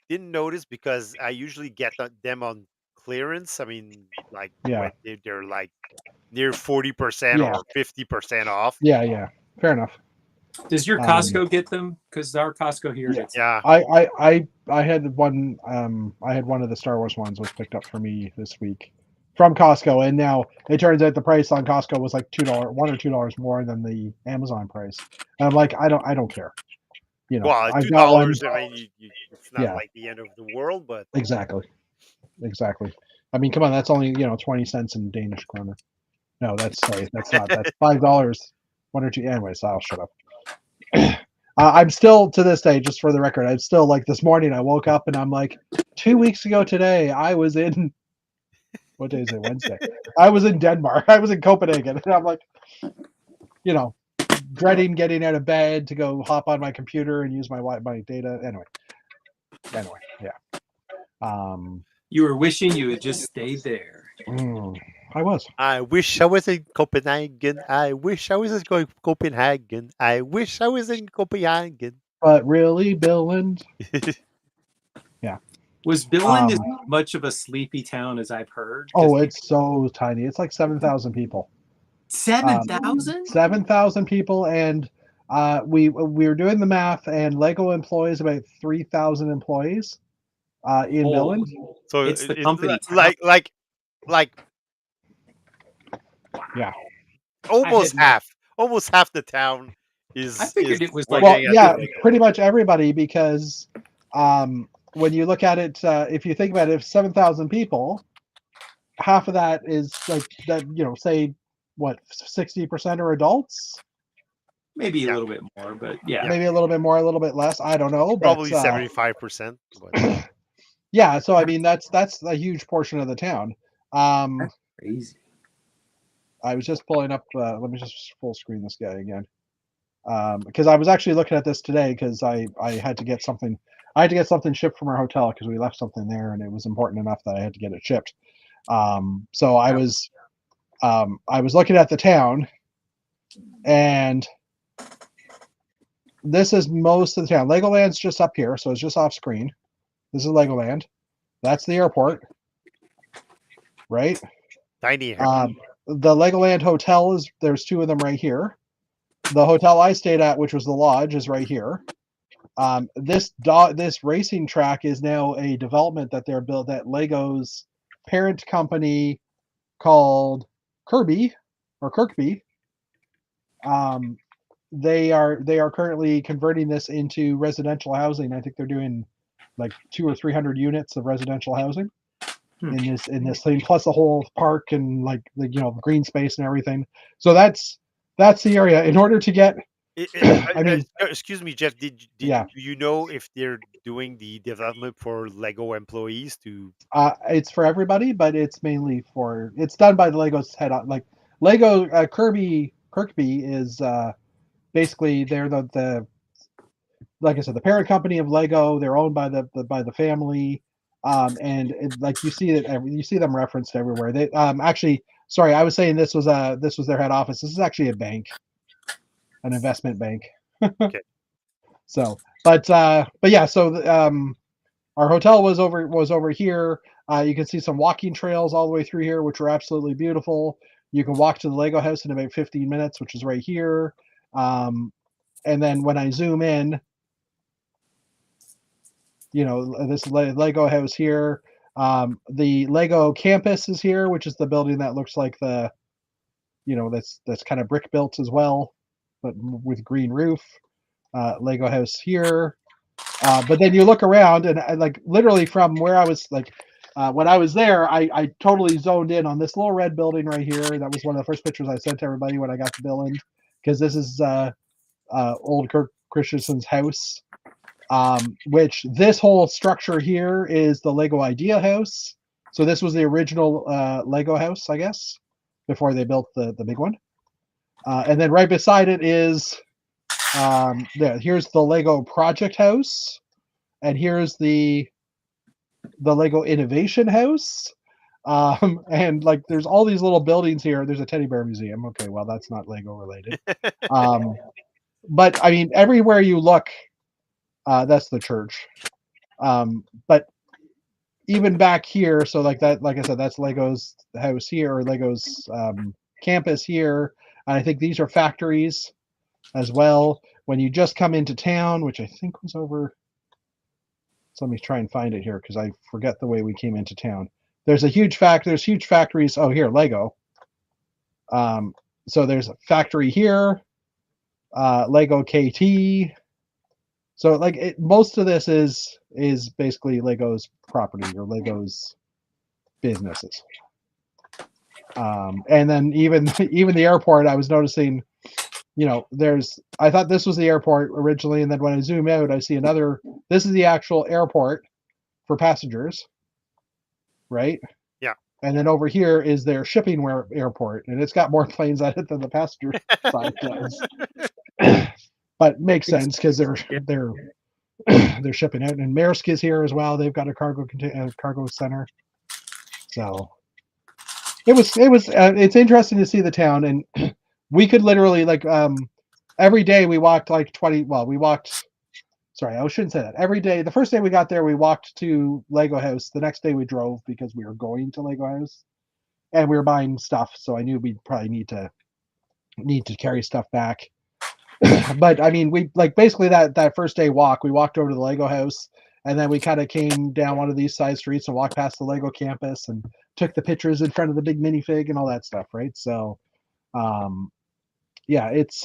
didn't notice because I usually get them on clearance. I mean, like Yeah, when they're like near 40% yeah, or 50% off. yeah. Fair enough. Does your Costco get them? Because our Costco here gets them. Yeah. I had one. I had one of the Star Wars ones was picked up for me this week from Costco, and now it turns out the price on Costco was like $2, $1 or $2 more than the Amazon price. And I'm like, I don't care. Well, I've two got one. dollars. I mean, it's not Yeah, like the end of the world, but exactly. I mean, come on, that's only 20 cents in Danish kroner. No, that's not. That's $5. One or two. Anyways, I'll shut up. I'm still, to this day, just for the record, I'm still like this morning. I woke up and I'm like, 2 weeks ago today, I was in. What day is it? Wednesday. I was in Denmark. I was in Copenhagen, and I'm like, you know, dreading getting out of bed to go hop on my computer and use my data. Anyway, yeah. You were wishing you had just stayed there. I was. I wish I was in Copenhagen. I wish I was in Copenhagen. I wish I was in Copenhagen. But really, Billund. Yeah. Was Billund as much of a sleepy town as I've heard? Oh, it's so tiny. It's like 7,000 people. 7,000? 7,000 people, and we were doing the math, and Lego employs about 3,000 employees in Billund. So it's the company town. like yeah, almost half the town is. I figured it was like well, yeah, pretty much everybody, because when you look at it, if you think about it, if 7,000 people, half of that is like that. Say what, 60% are adults. Maybe a little bit more, but yeah. Maybe a little bit more, a little bit less. I don't know. Probably but, 75%. Yeah, so I mean that's a huge portion of the town. That's crazy. I was just pulling up. Let me just full screen this guy again, because I was actually looking at this today because I had to get something. I had to get something shipped from our hotel because we left something there and it was important enough that I had to get it shipped. So I was looking at the town, and this is most of the town. Legoland's just up here, so it's just off screen. This is Legoland. That's the airport, right? Tiny. The Legoland Hotel there's two of them right here. The hotel I stayed at, which was the Lodge, is right here. This racing track is now a development that they're built at Lego's parent company called Kirby. They are currently converting this into residential housing. I think they're doing like 200 or 300 units of residential housing in this thing, plus the whole park and like the green space and everything. So that's the area. In order to get, I mean, excuse me, Jeff. Do you know if they're doing the development for Lego employees to? It's for everybody, but it's mainly it's done by the Lego's head on. Like Lego Kirby is basically they're the like I said, the parent company of Lego. They're owned by the family. And like you see them referenced everywhere. They actually, sorry, I was saying this was their head office. This is actually a bank, an investment bank. Okay. So, but yeah, so our hotel was over here. You can see some walking trails all the way through here, which are absolutely beautiful. You can walk to the Lego house in about 15 minutes, which is right here. And then when I zoom in, this Lego house here. The Lego campus is here, which is the building that looks like that's kind of brick built as well, but with green roof. Lego house here. But then you look around and like literally from where I was like, when I was there, I totally zoned in on this little red building right here. That was one of the first pictures I sent to everybody when I got to Billund, because this is old Kirk Christensen's house. Which this whole structure here is the Lego Idea House. So this was the original Lego house, I guess, before they built the big one. And then right beside it is here's the Lego Project House, and here's the Lego Innovation House. And like there's all these little buildings here. There's a teddy bear museum. Okay, well that's not Lego related. But I mean, everywhere you look, that's the church. But even back here, so like that, like I said, that's Lego's house here, or Lego's campus here. And I think these are factories as well. When you just come into town, which I think was over. So let me try and find it here because I forget the way we came into town. There's huge factories. Oh, here, Lego. So there's a factory here, Lego KT. So like most of this is basically Lego's property or Lego's businesses. And then even the airport, I was noticing I thought this was the airport originally, and then when I zoom out, I see another. This is the actual airport for passengers, right? Yeah. And then over here is their shipping airport, and it's got more planes on it than the passenger side does. But makes sense because they're they're shipping out, and Maersk is here as well. They've got a cargo center. So it's interesting to see the town, and we could literally every day we walked like 20. Well, we walked. Sorry, I shouldn't say that. Every day, the first day we got there, we walked to Lego House. The next day we drove because we were going to Lego House, and we were buying stuff. So I knew we'd probably need to carry stuff back. But I mean, we basically that first day walk, we walked over to the Lego House, and then we kind of came down one of these side streets and walked past the Lego campus and took the pictures in front of the big minifig and all that stuff, right? So, yeah, it's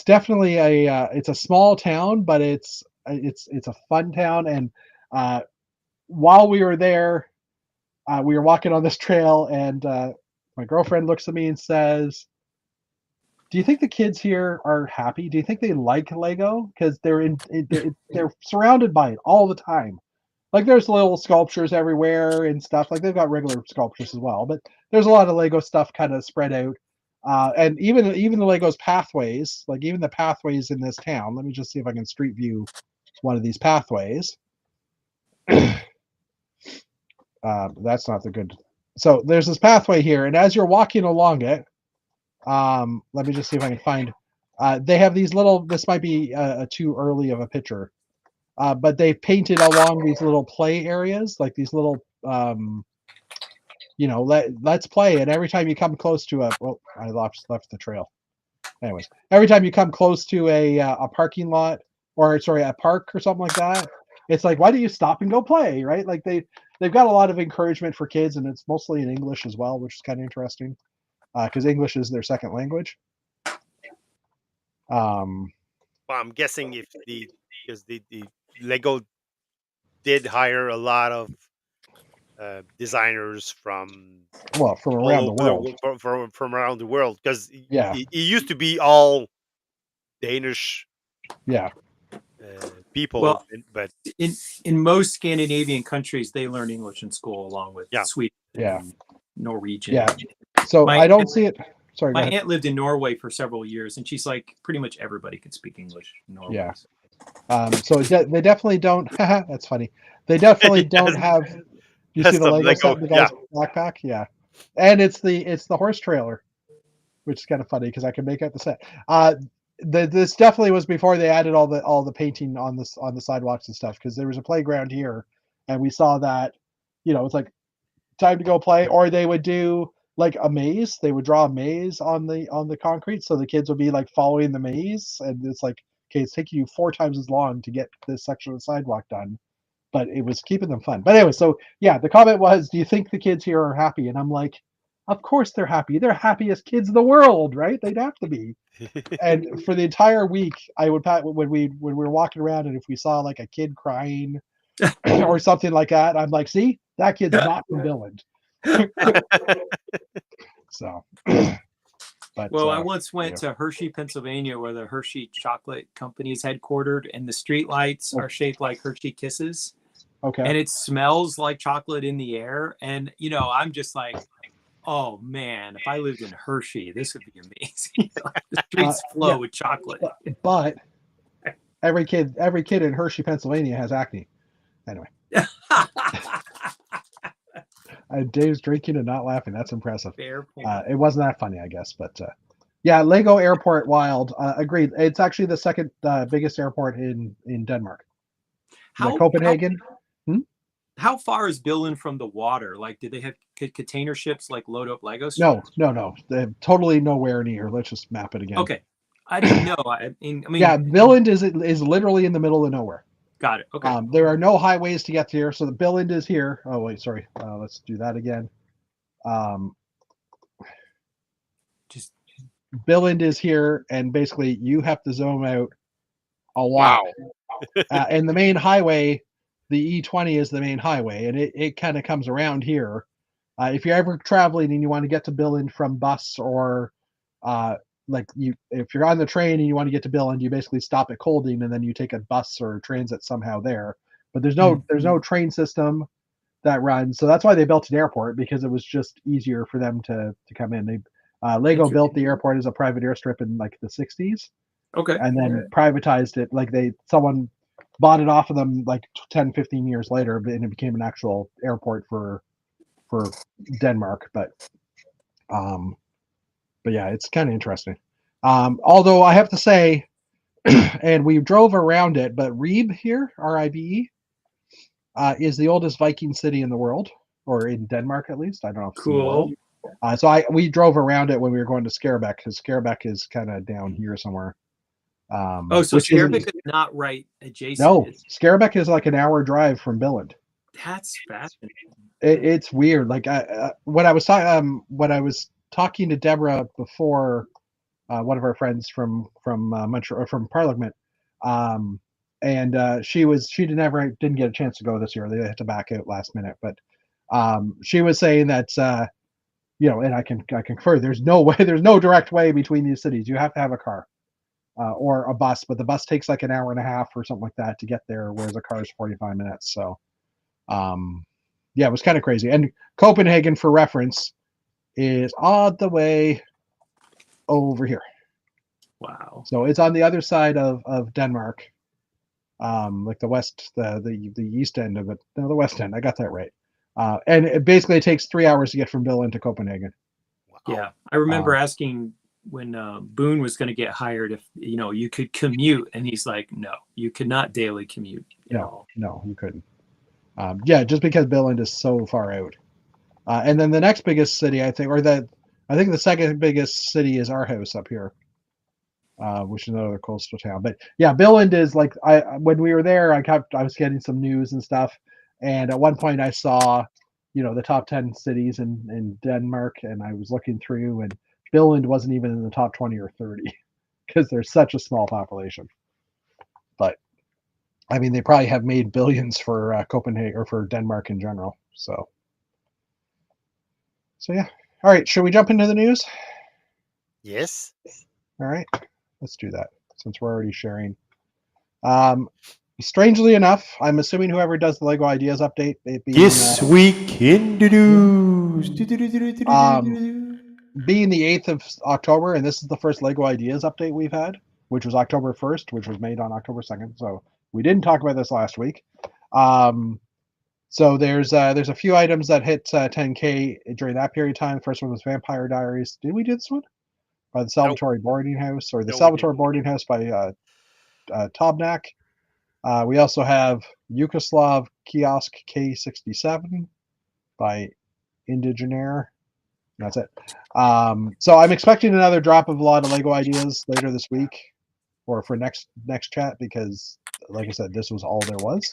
definitely it's a small town, but it's a fun town. And while we were there, we were walking on this trail, and my girlfriend looks at me and says, "Do you think the kids here are happy? Do you think they like Lego? Because they're surrounded by it all the time. Like there's little sculptures everywhere and stuff. Like they've got regular sculptures as well, but there's a lot of Lego stuff kind of spread out. And even the Lego's pathways, like even the pathways in this town. Let me just see if I can street view one of these pathways. That's not the good. So there's this pathway here, and as you're walking along it, let me just see if I can find. They have these little. This might be too early of a picture, but they've painted along these little play areas, like these little, let's play. And every time you come close to I left the trail. Anyways, every time you come close to a parking lot, or sorry, a park or something like that, it's like, why don't you stop and go play, right? Like they've got a lot of encouragement for kids, and it's mostly in English as well, which is kind of interesting. Because English is their second language. Well, I'm guessing because the Lego did hire a lot of designers from around the world. From around the world, because Yeah. it used to be all Danish. Yeah. People, well, but in most Scandinavian countries, they learn English in school along with Sweden, and Norwegian. Yeah. So I don't see it. Sorry, my aunt lived in Norway for several years, and she's like, pretty much everybody could speak English in Norway. Yeah. So they definitely don't. That's funny. They definitely don't have. You see the Lego set in the guy's backpack? Yeah. And it's the horse trailer, which is kind of funny because I can make out the set. This definitely was before they added all the painting on the sidewalks and stuff, because there was a playground here, and we saw that. It's like time to go play, or they would do like a maze. They would draw a maze on the concrete, so the kids would be like following the maze, and it's like, okay, it's taking you 4 times as long to get this section of the sidewalk done, but it was keeping them fun. But anyway, so yeah, the comment was, do you think the kids here are happy? And I'm like, of course they're happy. They're happiest kids in the world, right? They'd have to be. And for the entire week, I would when we were walking around, and if we saw like a kid crying or something like that, I'm like, see, that kid's not from Billund. So, but I once went to Hershey, Pennsylvania, where the Hershey Chocolate Company is headquartered, and the street lights are shaped like Hershey Kisses. Okay. And it smells like chocolate in the air, and I'm just like, oh man, if I lived in Hershey, this would be amazing. The streets flow with chocolate. But every kid in Hershey, Pennsylvania has acne. Anyway. Dave's drinking and not laughing. That's impressive. Fair point. It wasn't that funny, I guess, but yeah, Lego Airport, wild. Agreed. It's actually the second biggest airport in Denmark. Copenhagen. How far is Billund from the water? Like, did they have container ships like load up Lego stuff? No. They're totally nowhere near. Let's just map it again. Okay, I didn't know. I mean, yeah, Billund is literally in the middle of nowhere. Got it. Okay. There are no highways to get here, so the Billund is here. Oh wait, sorry. Let's do that again. Just Billund is here, and basically you have to zoom out a lot. Wow. And the main highway, the E20 is the main highway, and it kind of comes around here. If you're ever traveling and you want to get to Billund from bus or like if you're on the train and you want to get to Billund, you basically stop at Colding and then you take a bus or transit somehow there. But there's no train system that runs, so that's why they built an airport, because it was just easier for them to come in. They Lego built the airport as a private airstrip in like the 60s, Okay. and then privatized it. Like someone bought it off of them like 10, 15 years later, and it became an actual airport for Denmark. But yeah, it's kind of interesting. Although I have to say, and we drove around it, but Ribe here, Ribe, is the oldest Viking city in the world, or in Denmark at least. I don't know if it's in the world. Cool. So we drove around it when we were going to Skarebæk, because Skarebæk is kind of down here somewhere. So Skarebæk is not right adjacent. No, Skarebæk is like an hour drive from Billund. That's fascinating. It's weird. Like when I was talking to Deborah before, one of our friends from Montreal, from Parliament, and she didn't get a chance to go this year. They had to back out last minute, but she was saying that and I can confer. There's no direct way between these cities. You have to have a car or a bus, but the bus takes like an hour and a half or something like that to get there, whereas a car is 45 minutes. So, yeah, it was kind of crazy. And Copenhagen, for reference, is all the way over here. Wow. So it's on the other side of Denmark, like the the east end of it. No, the west end. I got that right. And it basically takes 3 hours to get from Billund to Copenhagen. Wow. Yeah, I remember asking when Boone was going to get hired if you could commute, and he's like, "No, you could not daily commute." No, you couldn't. Yeah, just because Billund is so far out. And then the next biggest city, I think the second biggest city is Aarhus up here, which is another coastal town. But yeah, Billund is like, when we were there, I was getting some news and stuff, and at one point I saw, the top 10 cities in Denmark, and I was looking through, and Billund wasn't even in the top 20 or 30 because there's such a small population. But I mean, they probably have made billions for Copenhagen, or for Denmark in general. So yeah. All right, should we jump into the news? Yes. All right, let's do that since we're already sharing. Strangely enough, I'm assuming whoever does the Lego Ideas update, it being This week in the news. Being the 8th of October, and this is the first Lego Ideas update we've had, which was October 1st, which was made on October 2nd. So we didn't talk about this last week. So there's a few items that hit 10K during that period of time. The first one was Vampire Diaries. Did we do this one? By the Salvatore Boarding House, or the Salvatore Boarding House by Tobnak. We also have Yugoslav Kiosk K67 by Indigenaire. That's it. So I'm expecting another drop of a lot of Lego Ideas later this week, or for next chat, because, like I said, this was all there was.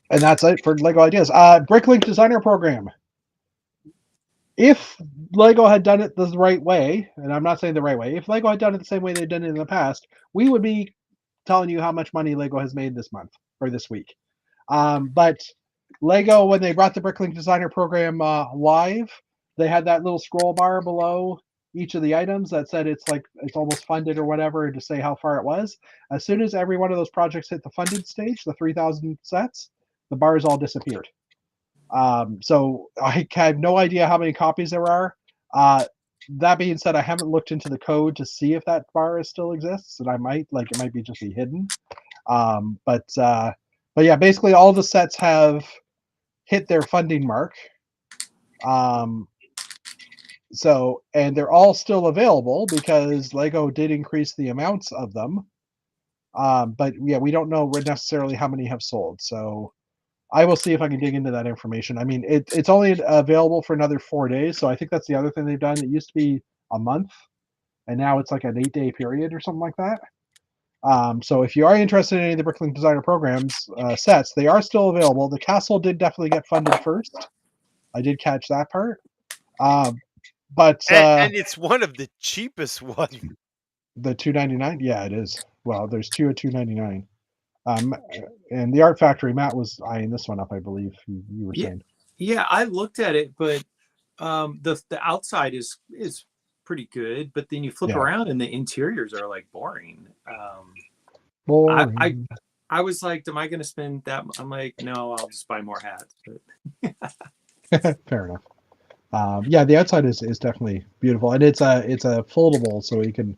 And that's it for Lego Ideas. Bricklink Designer Program. If Lego had done it the right way, and I'm not saying the right way, if Lego had done it the same way they've done it in the past, we would be telling you how much money Lego has made this month or this week. But Lego, when they brought the Bricklink Designer Program live, they had that little scroll bar below each of the items that said it's almost funded or whatever, to say how far it was. As soon as every one of those projects hit the funded stage, the 3,000 sets, the bars all disappeared. So I have no idea how many copies there are. That being said, I haven't looked into the code to see if that bar still exists, and it might be just be hidden. But yeah, basically all the sets have hit their funding mark. So, and they're all still available because Lego did increase the amounts of them. But yeah, we don't know necessarily how many have sold. So I will see if I can dig into that information. I mean, it's only available for another 4 days, so I think that's the other thing they've done. It used to be a month, and now it's like an 8-day period or something like that. So if you are interested in any of the Bricklink Designer Programs sets, they are still available. The castle did definitely get funded first. I did catch that part. But and it's one of the cheapest ones. The $2.99, yeah, it is. Well, there's two at $2.99. And the Art Factory, Matt was eyeing this one up, I believe you were saying. Yeah, I looked at it, but The outside is pretty good, but then you flip Yeah. around and the interiors are like boring. Boring. I was like, am I going to spend that? I'm like, no, I'll just buy more hats. But Fair enough. Yeah, the outside is definitely beautiful, and it's a foldable, so it can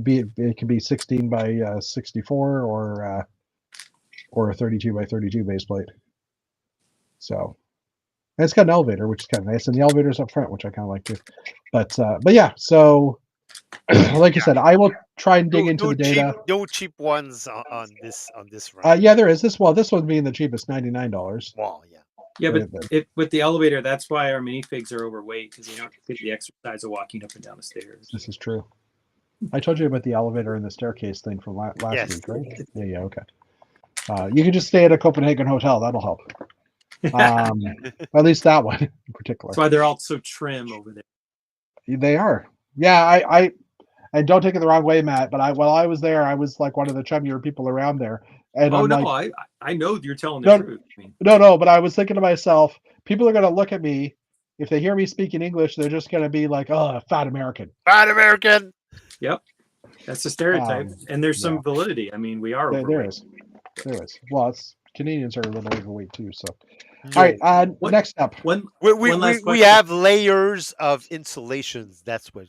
be 16 by 64 or a 32 by 32 base plate. So and it's got an elevator, which is kind of nice, and the elevator's up front, which I kind of like too. But yeah, so like you said, I will try and dig into the data. No cheap ones on this run. Yeah, there is this. Well, this one being the cheapest, $99. Well, yeah. yeah, but with the elevator, that's why our minifigs are overweight, because they don't get the exercise of walking up and down the stairs. This is true. I told you about the elevator and the staircase thing from last Yes. week, right? Yeah, okay. You can just stay at a Copenhagen hotel. That'll help. At least that one in particular. That's why they're all so trim over there. They are. Yeah, I and don't take it the wrong way, Matt, but while I was there, I was like one of the chummier people around there. And Oh I'm no, like, I know you're telling the truth. I mean, no, but I was thinking to myself, people are gonna look at me. If they hear me speaking English, they're just gonna be like, "Oh, fat American." Fat American. yep, that's the stereotype, and there's some yeah. validity. I mean, we are There overweight. is. Well, it's Canadians are a little overweight too. So, all right. Next up. One We last question. have layers of insulations. That's what.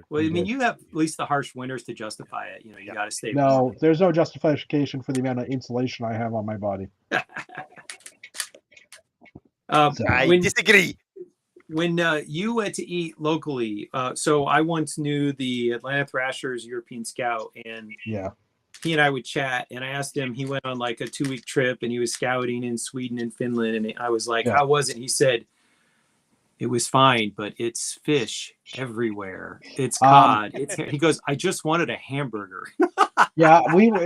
Well, I mean, did. you have at least the harsh winters to justify it. You know, you got to stay. No, warm. there's no justification for the amount of insulation I have on my body. I disagree. When you went to eat locally, so I once knew the Atlanta Thrashers European scout, and yeah, he and I would chat, and I asked him, he went on like a 2-week trip and he was scouting in Sweden and Finland. And I was like, how was it? He said, it was fine, but it's fish everywhere. It's cod. He goes, I just wanted a hamburger. yeah, we were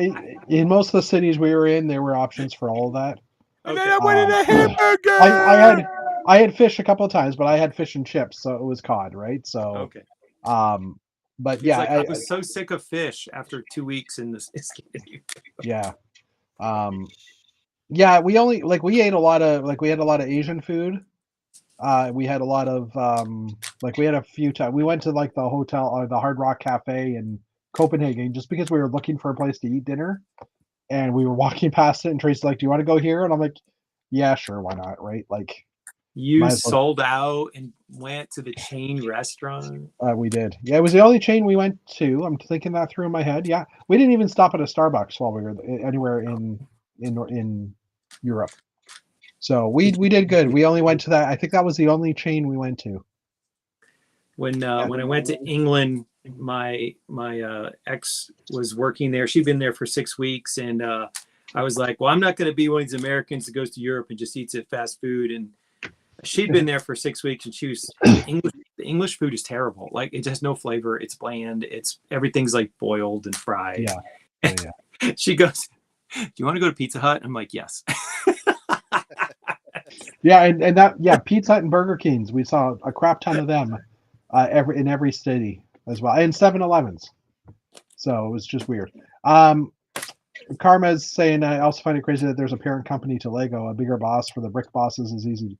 in most of the cities we were in, there were options for all of that. And then I wanted a hamburger. I had fish a couple of times, but I had fish and chips, so it was cod, right? So okay. But He's yeah, like, I was so sick of fish after 2 weeks in this. Yeah. Yeah, we ate a lot of we had a lot of Asian food. We had a lot of we had a few times we went to like the hotel or the Hard Rock Cafe in Copenhagen just because we were looking for a place to eat dinner, and we were walking past it, and Tracy's like, "Do you want to go here?" And I'm like, "Yeah, sure, why not?" Right? Like, you sold out and went to the chain restaurant. We did. Yeah, it was the only chain we went to. I'm thinking that through in my head. Yeah, we didn't even stop at a Starbucks while we were anywhere in Europe. So we did good. We only went to that. I think that was the only chain we went to. When I went to England, my ex was working there. She'd been there for 6 weeks, and I was like, well, I'm not going to be one of these Americans that goes to Europe and just eats at fast food. And she'd been there for 6 weeks, and she was the English food is terrible. Like, it has no flavor. It's bland. Everything's like boiled and fried. Yeah. She goes, do you want to go to Pizza Hut? I'm like, yes. Yeah, and that Pizza Hut and Burger Kings, we saw a crap ton of them in every city as well, and 7-Elevens. So it was just weird. Karma's saying, I also find it crazy that there's a parent company to Lego. A bigger boss for the brick bosses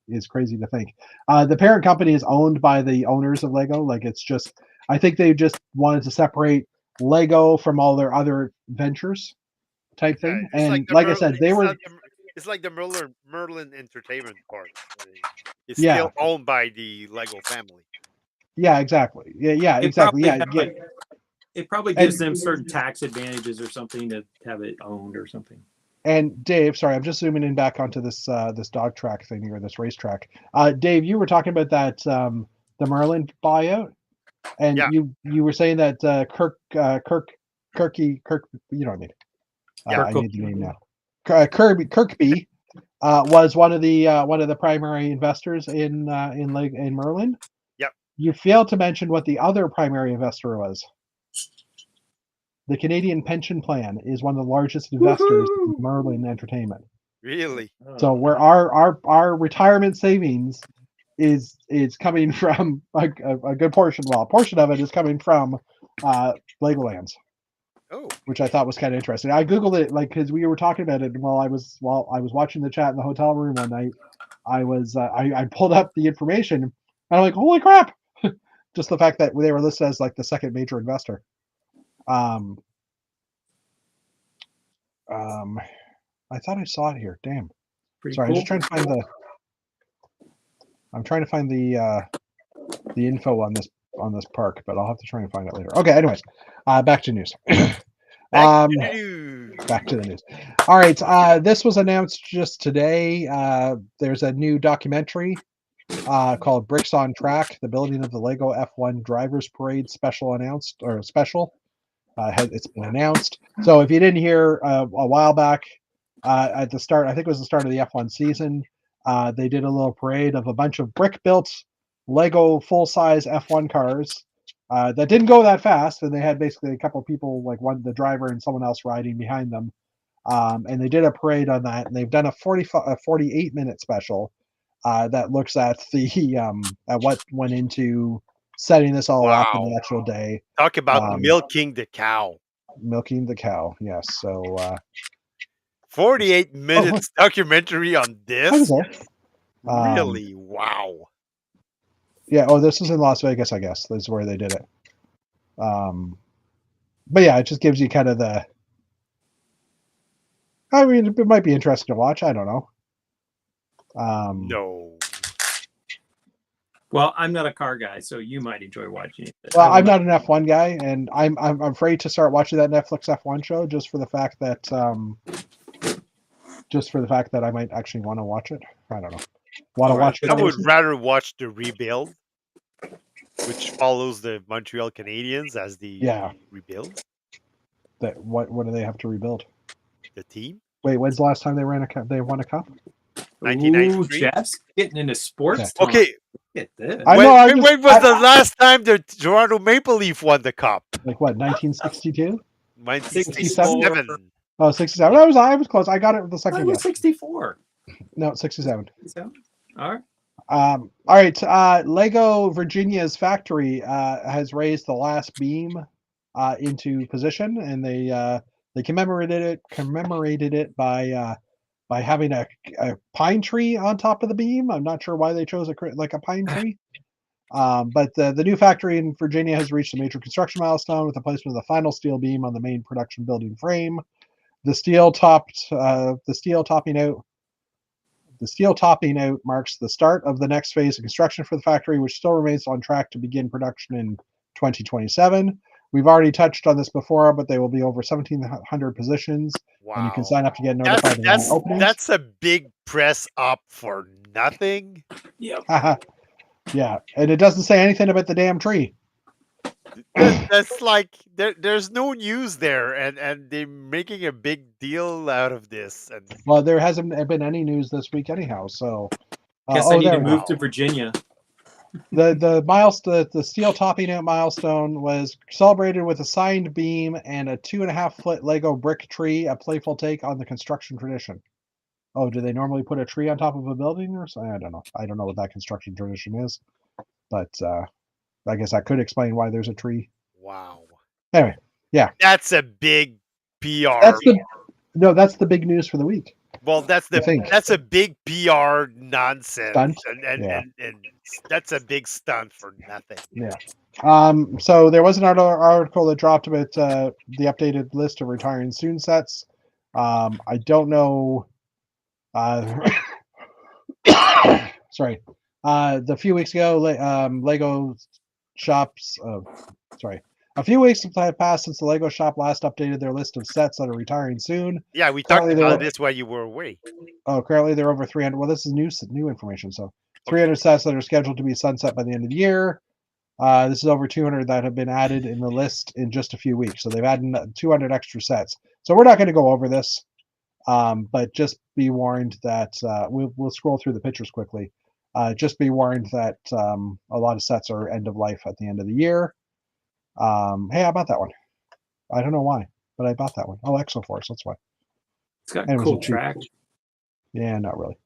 is crazy to think. The parent company is owned by the owners of Lego. Like, it's just, I think they just wanted to separate Lego from all their other ventures type thing. And like I said, it's like the Merlin Entertainment part. It's still owned by the Lego family. Yeah, exactly. Yeah, exactly. It probably gives them certain tax advantages or something to have it owned or something. And Dave, sorry, I'm just zooming in back onto this this dog track thing or this racetrack. Dave, you were talking about that the Merlin buyout, and you were saying that Kirky, you know what I mean? I need the name now. Kirkby was one of the primary investors in Merlin. Yep. You failed to mention what the other primary investor was. The Canadian Pension Plan is one of the largest investors in Merlin Entertainment. Really? So where our retirement savings is coming from a good portion. Well, a portion of it is coming from Legolands. Oh. Which I thought was kind of interesting. I googled it because we were talking about it while I was watching the chat in the hotel room one night. I pulled up the information, And I'm like, holy crap! Just the fact that they were listed as like the second major investor. I thought I saw it here. Damn. Pretty Sorry, cool. I'm just trying to find the. I'm trying to find the info on this park, but I'll have to try and find it later. Okay. Anyways, back to news. Back to the news. Back to the news. All right. This was announced just today. There's a new documentary called Bricks on Track: The Building of the Lego F1 Drivers Parade Special. It's been announced. So if you didn't hear a while back, at the start, I think it was the start of the F1 season, they did a little parade of a bunch of brick-built Lego full-size F1 cars that didn't go that fast, and they had basically a couple of people, like the driver and someone else riding behind them, and they did a parade on that, and they've done a 48-minute special that looks at at what went into setting this all up in the actual day. Talk about milking the cow. Milking the cow, yes. So 48 minutes documentary on this. Really? Wow. Yeah. Oh, this is in Las Vegas, I guess. This is where they did it. But yeah, it just gives you kind of the. I mean, it might be interesting to watch. I don't know. No. Well, I'm not a car guy, so you might enjoy watching it. Well, I'm not an F1 guy, and I'm afraid to start watching that Netflix F1 show just for the fact that I might actually want to watch it. I don't know. Watch it. I would rather watch the rebuild, which follows the Montreal Canadiens as the rebuild. What do they have to rebuild? The team. Wait, when's the last time they won a cup? 1993. Jeff's getting into sports. Okay. Look at this. When was the last time the Toronto Maple Leaf won the cup? Like what? 1962. 1967. Oh, 67. I was close. I got it with the second guess. 64. No, 67. 67. All right. All right. Lego Virginia's factory has raised the last beam into position, and they commemorated it by having a pine tree on top of the beam. I'm not sure why they chose a pine tree. But the new factory in Virginia has reached a major construction milestone with the placement of the final steel beam on the main production building frame. The steel topping out marks the start of the next phase of construction for the factory, which still remains on track to begin production in 2027. We've already touched on this before, but they will be over 1,700 positions. Wow. And you can sign up to get notified of any openings. That's a big press up for nothing. Yeah. Yeah, and it doesn't say anything about the damn tree. That's like there's no news there, and they're making a big deal out of this. And well, there hasn't been any news this week anyhow. So guess I need to move to Virginia. The steel topping out milestone was celebrated with a signed beam and a 2.5-foot Lego brick tree, a playful take on the construction tradition. Oh, do they normally put a tree on top of a building or something? I don't know. I don't know what that construction tradition is, but I guess that could explain why there's a tree. Wow. Anyway, yeah. That's a big PR. That's the big news for the week. Well, that's a big PR nonsense. Stunt? And that's a big stunt for nothing. Yeah. So there was an article that dropped about the updated list of retiring soon sets. I don't know. Sorry. The few weeks ago, Lego shops. A few weeks have passed since the Lego shop last updated their list of sets that are retiring soon. Yeah, we talked about this while you were away. Oh, currently they're over 300. Well, this is new information. So 300 sets that are scheduled to be sunset by the end of the year. This is over 200 that have been added in the list in just a few weeks. So they've added 200 extra sets. So we're not going to go over this, but just be warned that we'll scroll through the pictures quickly. Just be warned that a lot of sets are end of life at the end of the year. Hey, I bought that one. I don't know why, but I bought that one. Oh, Exoforce, that's why. It's got a cool track. Yeah, not really.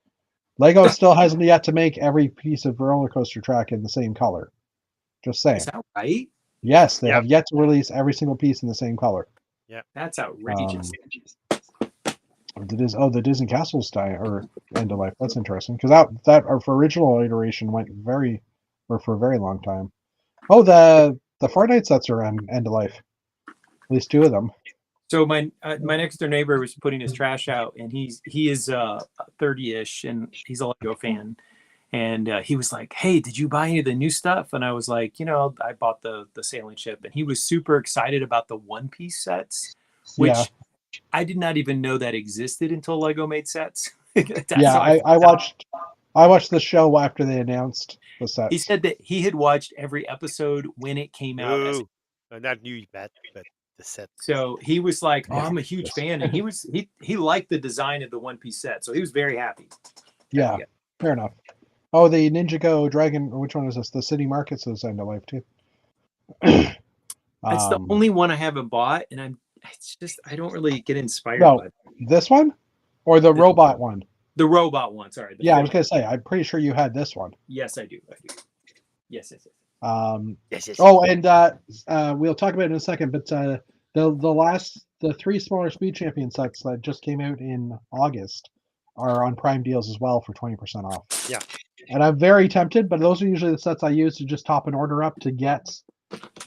Lego still hasn't yet to make every piece of roller coaster track in the same color. Just saying. Is that right? Yes, they have yet to release every single piece in the same color. Yeah, that's outrageous. The Disney Castle style or end of life. That's interesting because that for original iteration went very, or for a very long time. Oh, the Fortnite sets are on end of life. At least 2 of them. So my next door neighbor was putting his trash out, and he is 30-ish, and he's a Lego fan. And he was like, "Hey, did you buy any of the new stuff?" And I was like, I bought the sailing ship." And he was super excited about the One Piece sets, which Yeah. I did not even know that existed until Lego made sets. Yeah, So I watched the show after they announced the sets. he said that he had watched every episode when it came out. Ooh, not new yet, but the set. So he was like, "Oh, Yeah. I'm a huge fan," and he liked the design of the One Piece set, so he was very happy. Yeah, fair enough. Oh, the Ninjago Dragon. Which one is this? The City Markets is end of life too. It's the only one I haven't bought, and I don't really get inspired No, by it. this one or the robot one. The robot one, sorry. Yeah, I was gonna say. I'm pretty sure you had this one. Yes, I do. Yes. Yes. Oh, and we'll talk about it in a second. But the 3 smaller Speed Champion sets that just came out in August are on Prime deals as well for 20% off. Yeah. And I'm very tempted, but those are usually the sets I use to just top an order up to get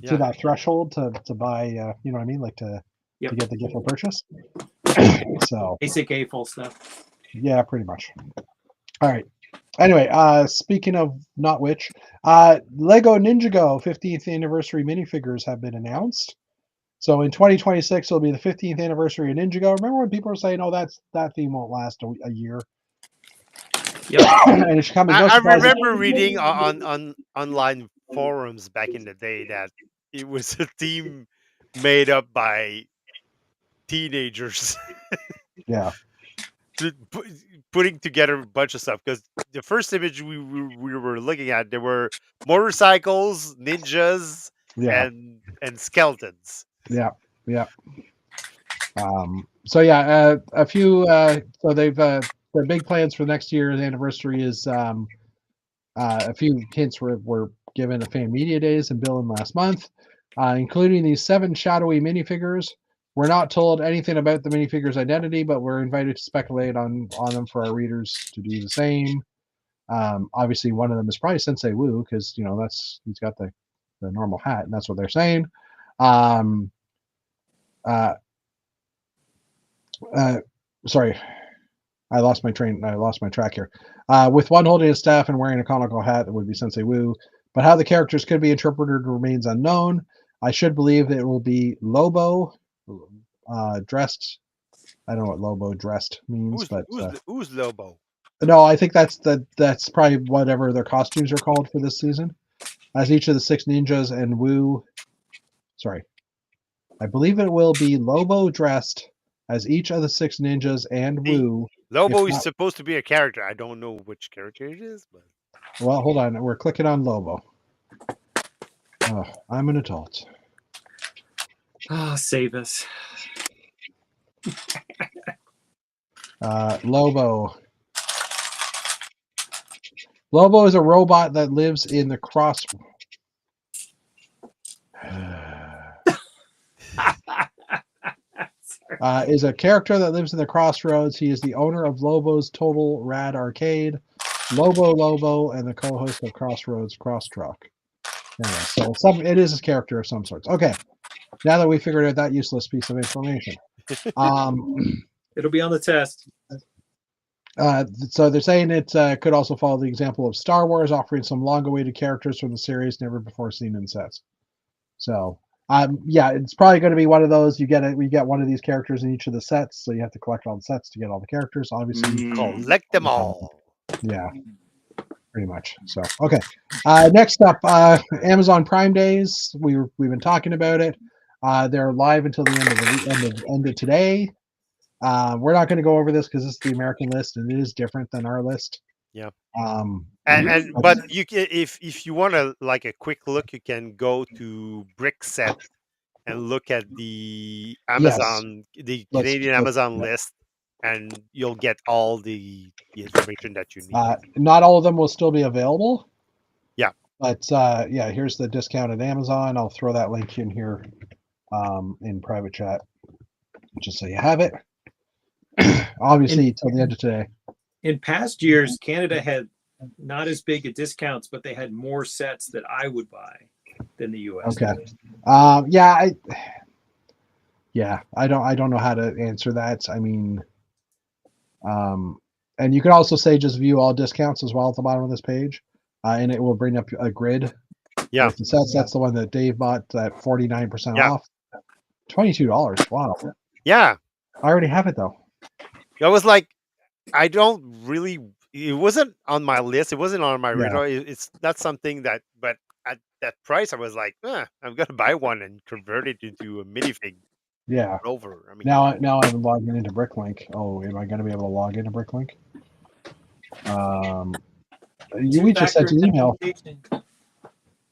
to that threshold to buy. You know what I mean, like to get the gift for purchase. So Basic A full stuff. yeah, pretty much. All right. Anyway, speaking of not which, Lego Ninjago 15th anniversary minifigures have been announced. So in 2026, it'll be the 15th anniversary of Ninjago. Remember when people were saying, "Oh, that theme won't last a year"? Yep. And it should come as no I surprise. remember reading on online forums back in the day that it was a team made up by teenagers. Yeah. Putting together a bunch of stuff, because the first image we were looking at, there were motorcycles, ninjas, Yeah. and skeletons. Yeah. So yeah, a few. So they've their big plans for next year's anniversary is a few hints were given at Fan Media Days and Bill last month, including these 7 shadowy minifigures. We're not told anything about the minifigures' identity, but we're invited to speculate on them for our readers to do the same. Obviously, one of them is probably Sensei Wu, because he's got the normal hat, and that's what they're saying. Sorry, I lost my track here. With one holding a staff and wearing a conical hat, that would be Sensei Wu. But how the characters could be interpreted remains unknown. I should believe that it will be Lobo dressed. I don't know what Lobo dressed means, Who's Lobo? No, I think that's probably whatever their costumes are called for this season. As each of the 6 ninjas and Wu. Sorry, I believe it will be Lobo dressed as each of the 6 ninjas and Wu. Lobo is supposed to be a character. I don't know which character it is, but well, hold on. We're clicking on Lobo. Oh, I'm an adult. Oh, save us. Lobo. Lobo is a robot that lives in the cross. Is a character that lives in the Crossroads. He is the owner of Lobo's Total Rad Arcade, Lobo, and the co-host of Crossroads Cross Truck. Anyway, so it is a character of some sorts. Okay, now that we figured out that useless piece of information, it'll be on the test. So they're saying it could also follow the example of Star Wars, offering some long-awaited characters from the series never before seen in sets. So. Yeah, it's probably going to be one of those. We get one of these characters in each of the sets, so you have to collect all the sets to get all the characters. Obviously, collect them all. Yeah, pretty much. So okay, next up, Amazon Prime Days. We've been talking about it. They're live until the end of today. We're not going to go over this because this is the American list and it is different than our list. Yeah. But you can, if you want a quick look, you can go to Brickset and look at the Amazon, the Canadian Amazon list, and you'll get all the information that you need. Not all of them will still be available. Yeah. But here's the discount at Amazon. I'll throw that link in here in private chat, just so you have it. Obviously, till the end of today. In past years, Canada had not as big at discounts, but they had more sets that I would buy than the US. Okay. did. I don't know how to answer that. I mean, and you can also say just view all discounts as well at the bottom of this page, and it will bring up a grid Yeah. with the sets. That's the one that Dave bought at 49% Yeah. off. $22. Wow. Yeah. I already have it though. I was like, I don't really. It wasn't on my list. It wasn't on my Yeah. radar. It's not something that. But at that price, I was like, I'm gonna buy one and convert it into a minifig. Yeah. Over. I mean, Now I'm logging into Bricklink. Oh, am I going to be able to log into Bricklink? We just sent an email.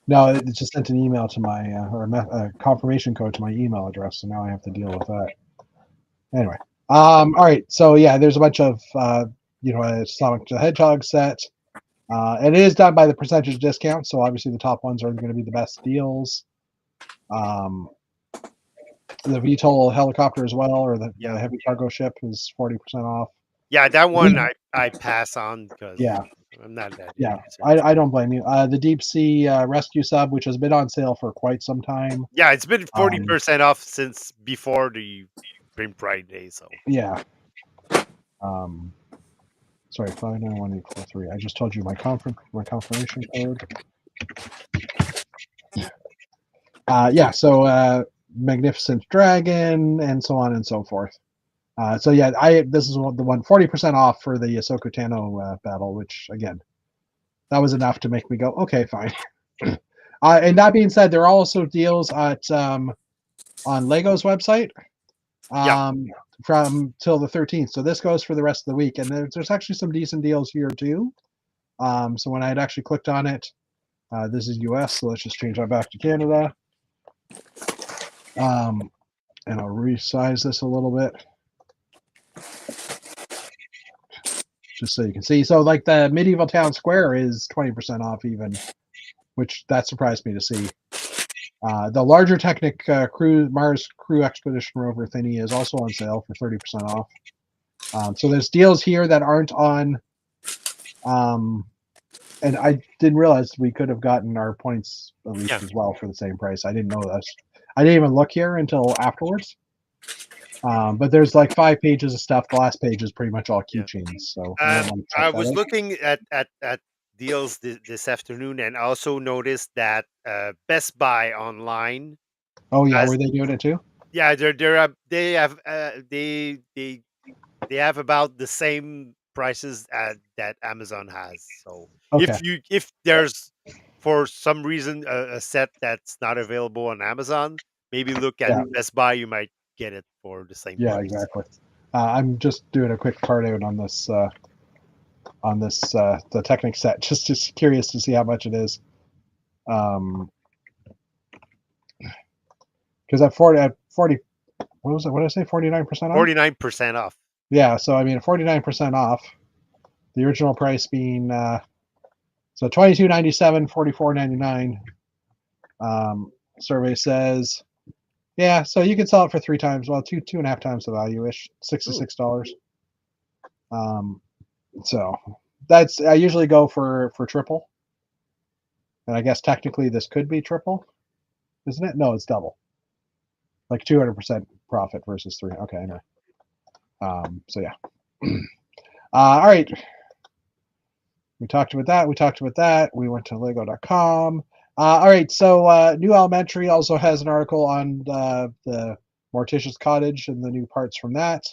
No, it just sent an email to my a confirmation code to my email address, so now I have to deal with that. Anyway, all right. So yeah, there's a bunch of a Sonic the Hedgehog set. It is done by the percentage discount, so obviously the top ones are going to be the best deals. The VTOL helicopter as well, or the heavy cargo ship is 40% off. Yeah, that one I pass on because I'm not that. Yeah, I don't blame you. The deep sea rescue sub, which has been on sale for quite some time. Yeah, it's been 40% off since before the Prime Pride Day. So yeah. Sorry, 591843. I just told you my confirmation code. So Magnificent Dragon and so on and so forth. So yeah, this is the one 40% off for the Ahsoka Tano battle, which again, that was enough to make me go, okay, fine. And that being said, there are also deals at on Lego's website from till the 13th. So this goes for the rest of the week, and there's actually some decent deals here too. So when I had actually clicked on it, this is US, so let's just change that back to Canada. And I'll resize this a little bit, just so you can see. So like the Medieval Town Square is 20% off even, which that surprised me to see. The larger Technic Mars Crew Expedition Rover thingy is also on sale for 30% off. So there's deals here that aren't on. And I didn't realize we could have gotten our points at least as well for the same price. I didn't know that. I didn't even look here until afterwards. But there's like 5 pages of stuff. The last page is pretty much all keychains. So I was looking at deals this afternoon, and also noticed that Best Buy online. Oh yeah, were they doing it too? Yeah, they have about the same prices that Amazon has. So if there's for some reason a set that's not available on Amazon, maybe look at Best Buy. You might get it for the same price. Exactly. I'm just doing a quick card out on this the Technic set, just curious to see how much it is. Because at 40 what was it? What did I say? 49% off? 49% off. Yeah, so I mean 49% off. The original price being so $22.97, $44.99. Survey says, yeah, so you can sell it for 3 times, well, two and a half times the value-ish, $66. So that's I usually go for triple, and I guess technically this could be triple, isn't it? No, it's double, like 200% profit versus 3. Okay, anyway. So yeah. All right. We talked about that. We went to lego.com. All right, so New Elementary also has an article on the Morticia's Cottage and the new parts from that.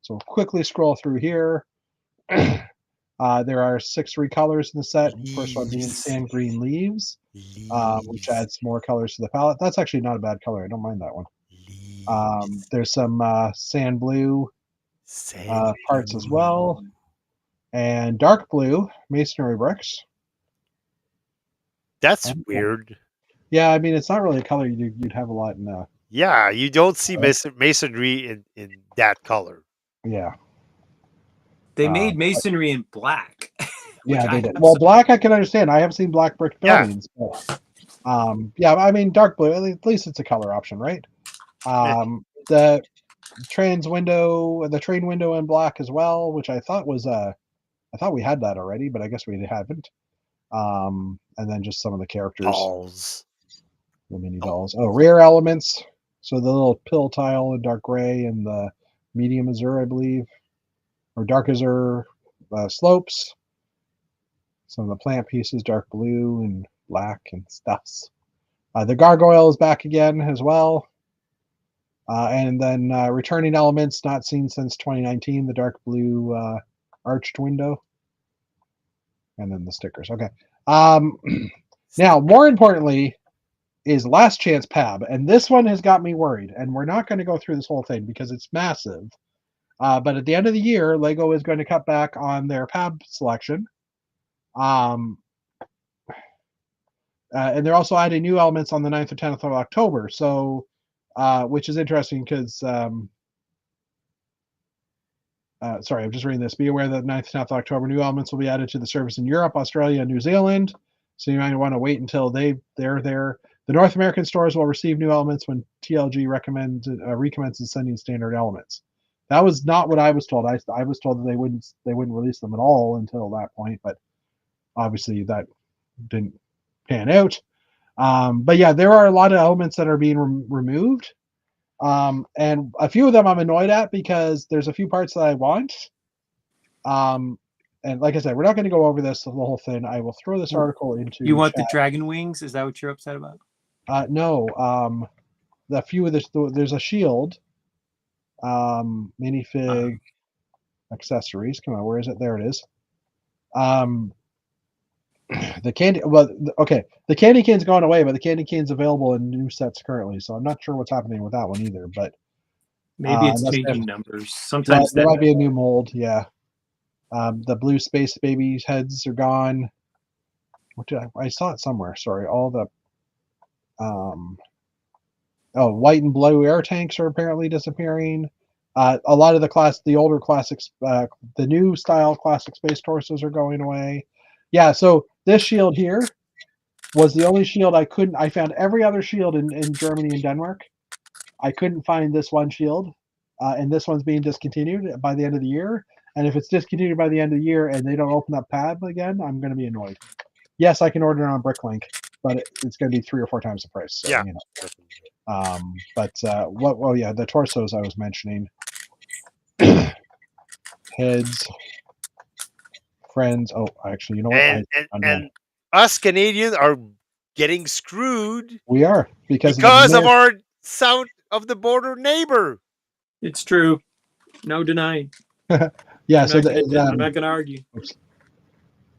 So we'll quickly scroll through here. There are 6 recolors in the set. The first one being Sand Green Leaves, which adds more colors to the palette. That's actually not a bad color. I don't mind that one. There's some Sand Blue parts as well. And dark blue masonry bricks. That's weird. Yeah, I mean, it's not really a color you'd have a lot in. Yeah, you don't see masonry in that color. Yeah. They made masonry in black. Yeah, they did. Well, black I can understand. I have seen black brick buildings. But, I mean, dark blue, at least it's a color option, right? The train window in black as well, which I thought was I thought we had that already, but I guess we haven't. And then just some of the characters, Balls. the mini dolls. Oh, rare elements. So the little pill tile in dark gray and the medium azure, I believe, or dark azure slopes. Some of the plant pieces, dark blue and black and stuffs. The gargoyle is back again as well. And then returning elements not seen since 2019, the dark blue arched window. And then the stickers. Okay. Now, more importantly, is Last Chance Pab. And this one has got me worried. And we're not going to go through this whole thing because it's massive. But at the end of the year, LEGO is going to cut back on their Pab selection. And they're also adding new elements on the 9th or 10th of October. So, which is interesting because, sorry, I'm just reading this. Be aware that 9th and 10th of October, new elements will be added to the service in Europe, Australia, and New Zealand. So you might want to wait until they're there. The North American stores will receive new elements when TLG recommences sending standard elements. That was not what I was told. I was told that they wouldn't release them at all until that point, but obviously that didn't pan out. But yeah, there are a lot of elements that are being removed. And a few of them I'm annoyed at because there's a few parts that I want. And like I said, we're not going to go over this the whole thing. I will throw this article into. You want chat. the dragon wings? Is that what you're upset about? No. The few of this. There's a shield. Minifig accessories. Come on, where is it? There it is. The candy. Well, okay. The candy cane's gone away, but the candy cane's available in new sets currently. So I'm not sure what's happening with that one either. But maybe it's changing numbers. Sometimes there might be a new mold. Yeah. The blue space baby heads are gone. What did I saw it somewhere. Sorry. All the white and blue air tanks are apparently disappearing. A lot of the older classics, the new style classic space torsos are going away. Yeah, so this shield here was the only shield I couldn't. I found every other shield in Germany and Denmark. I couldn't find this one shield, and this one's being discontinued by the end of the year. And if it's discontinued by the end of the year and they don't open up Pab again, I'm going to be annoyed. Yes, I can order it on Bricklink, but it's going to be 3 or 4 times the price. So, Yeah. you know. But well, yeah, the torsos I was mentioning, heads, friends. Oh, actually, you know what? And us Canadians are getting screwed We are because of our south of the border neighbor. It's true. No denying. Yeah, I'm so not going to argue. Oops.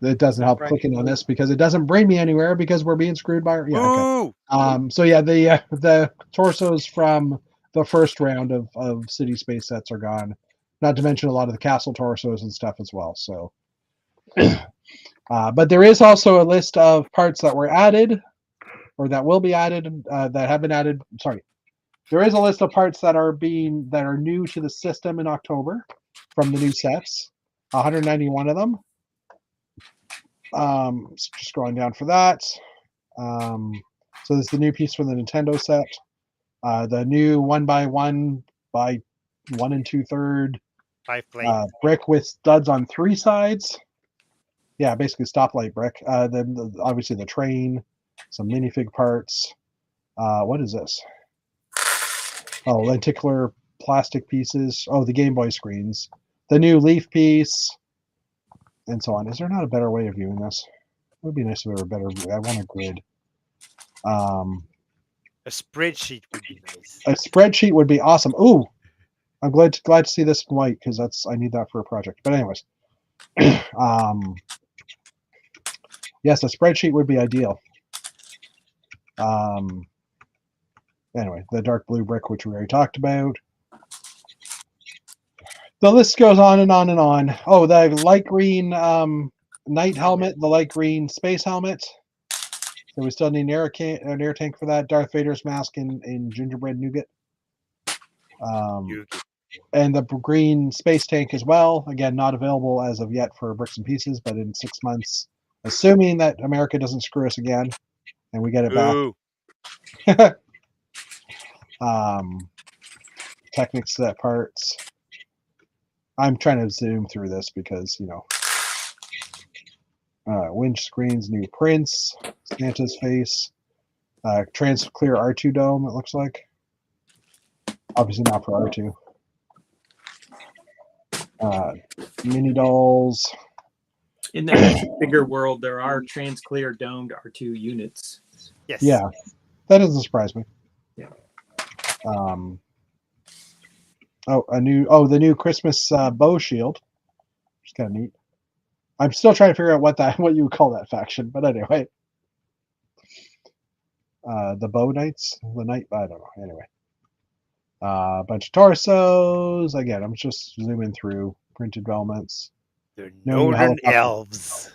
It doesn't help clicking on this because it doesn't bring me anywhere because we're being screwed by. Yeah. Okay. So yeah, the torsos from the first round of City Space sets are gone. Not to mention a lot of the castle torsos and stuff as well. So, but there is also a list of parts that were added, or that will be added, that have been added. Sorry, there is a list of parts that are new to the system in October from the new sets. 191 of them. Just scrolling down for that. So this is the new piece from the Nintendo set. The new 1x1 by 1 2/3 brick with studs on 3 sides. Yeah, basically stoplight brick. Then obviously the train, some minifig parts. What is this? Oh, lenticular plastic pieces. Oh, the Game Boy screens. The new leaf piece. And so on. Is there not a better way of viewing this? It would be nice if there were a better view. I want a grid. A spreadsheet would be nice. A spreadsheet would be awesome. Ooh, I'm glad to see this in white because I need that for a project. But anyways, yes, a spreadsheet would be ideal. Anyway, the dark blue brick, which we already talked about. The list goes on and on and on. Oh, the light green night helmet, the light green space helmet. So we still need an air tank for that. Darth Vader's mask in gingerbread nougat. And the green space tank as well. Again, not available as of yet for bricks and pieces, but in 6 months, assuming that America doesn't screw us again and we get it back. Technic set parts. I'm trying to zoom through this because, you know, Windscreens, new prints, Santa's face, trans clear R2 dome. It looks like. Obviously not for R2. Mini dolls. In the action figure world, there are trans-clear domed R2 units. Yes. Yeah, that doesn't surprise me. Yeah. The new Christmas bow shield. Which is kind of neat. I'm still trying to figure out what you would call that faction, but anyway. The bow knights, I don't know. Anyway. A bunch of torsos. Again, I'm just zooming through printed elements. They're No, northern helicopter. elves.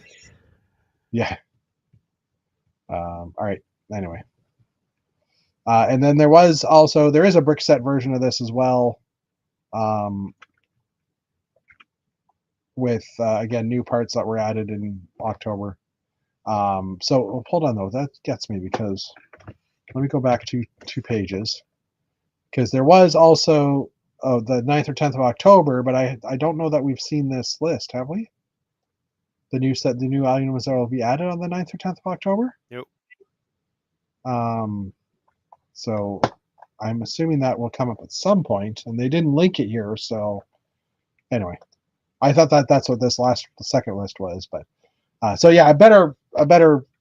Yeah. All right. Anyway. And then there is a brick set version of this as well. With again new parts that were added in October. So hold on though, that gets me because let me go back to 2 pages because there was also the 9th or 10th of October, but I don't know that we've seen this list, have we? The new items that will be added on the 9th or 10th of October. Nope. So I'm assuming that will come up at some point, and they didn't link it here. So anyway, I thought that's what the second list was, but so yeah, a better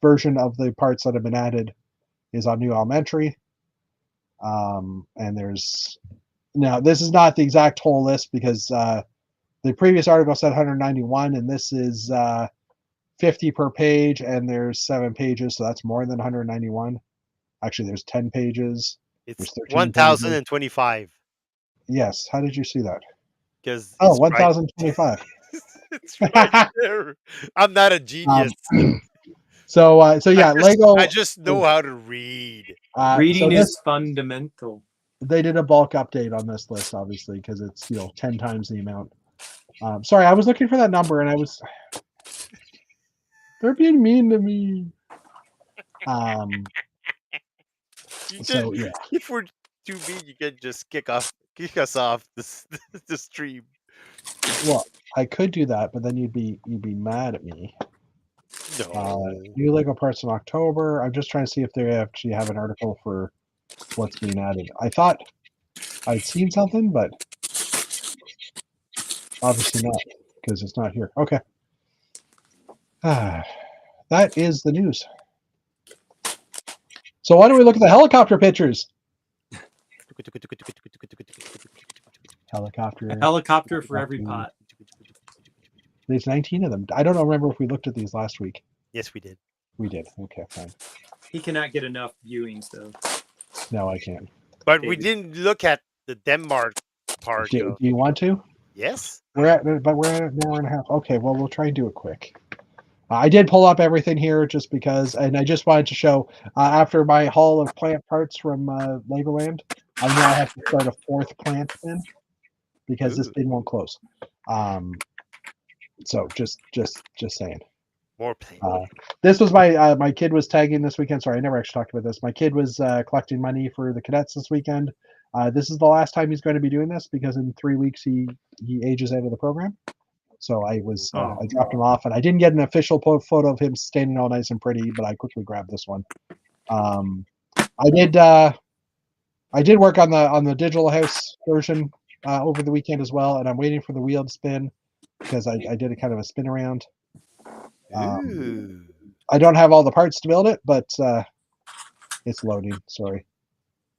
version of the parts that have been added is on New Elementary. And now this is not the exact whole list because the previous article said 191, and this is 50 per page, and there's 7 pages, so that's more than 191. Actually, there's 10 pages. It's 13 pages. 1,025. Yes. How did you see that? Because 1,025. It's right there. I'm not a genius. So yeah, Lego. I just know how to read. Reading is fundamental. They did a bulk update on this list, obviously, because it's 10 times the amount. Sorry, I was looking for that number, and they're being mean to me. So yeah, if we're too mean, you can just kick us off the stream. Well, I could do that, but then you'd be mad at me. No. New Lego parts in October. I'm just trying to see if they actually have an article for what's being added. I thought I'd seen something, but obviously not because it's not here. Okay. That is the news. So why don't we look at the helicopter pictures? Helicopter. A helicopter for every pot. There's 19 of them. I don't remember if we looked at these last week. Yes, we did. We did. Okay, fine. He cannot get enough viewings, though. No, I can't. But we didn't look at the Denmark part. Do you want to? Yes. We're at an hour and a half. Okay, well, we'll try and do it quick. I did pull up everything here just because, and I just wanted to show, after my haul of plant parts from Legoland, I know I have to start a 4th plant bin because this bin won't close. So just saying. More plane. This was my kid was tagging this weekend. Sorry, I never actually talked about this. My kid was collecting money for the cadets this weekend. This is the last time he's going to be doing this because in 3 weeks he ages out of the program. So I dropped him off, and I didn't get an official photo of him standing all nice and pretty, but I quickly grabbed this one. I did work on the digital house version over the weekend as well, and I'm waiting for the wheel to spin because I did a kind of a spin around. I don't have all the parts to build it, but it's loading. Sorry,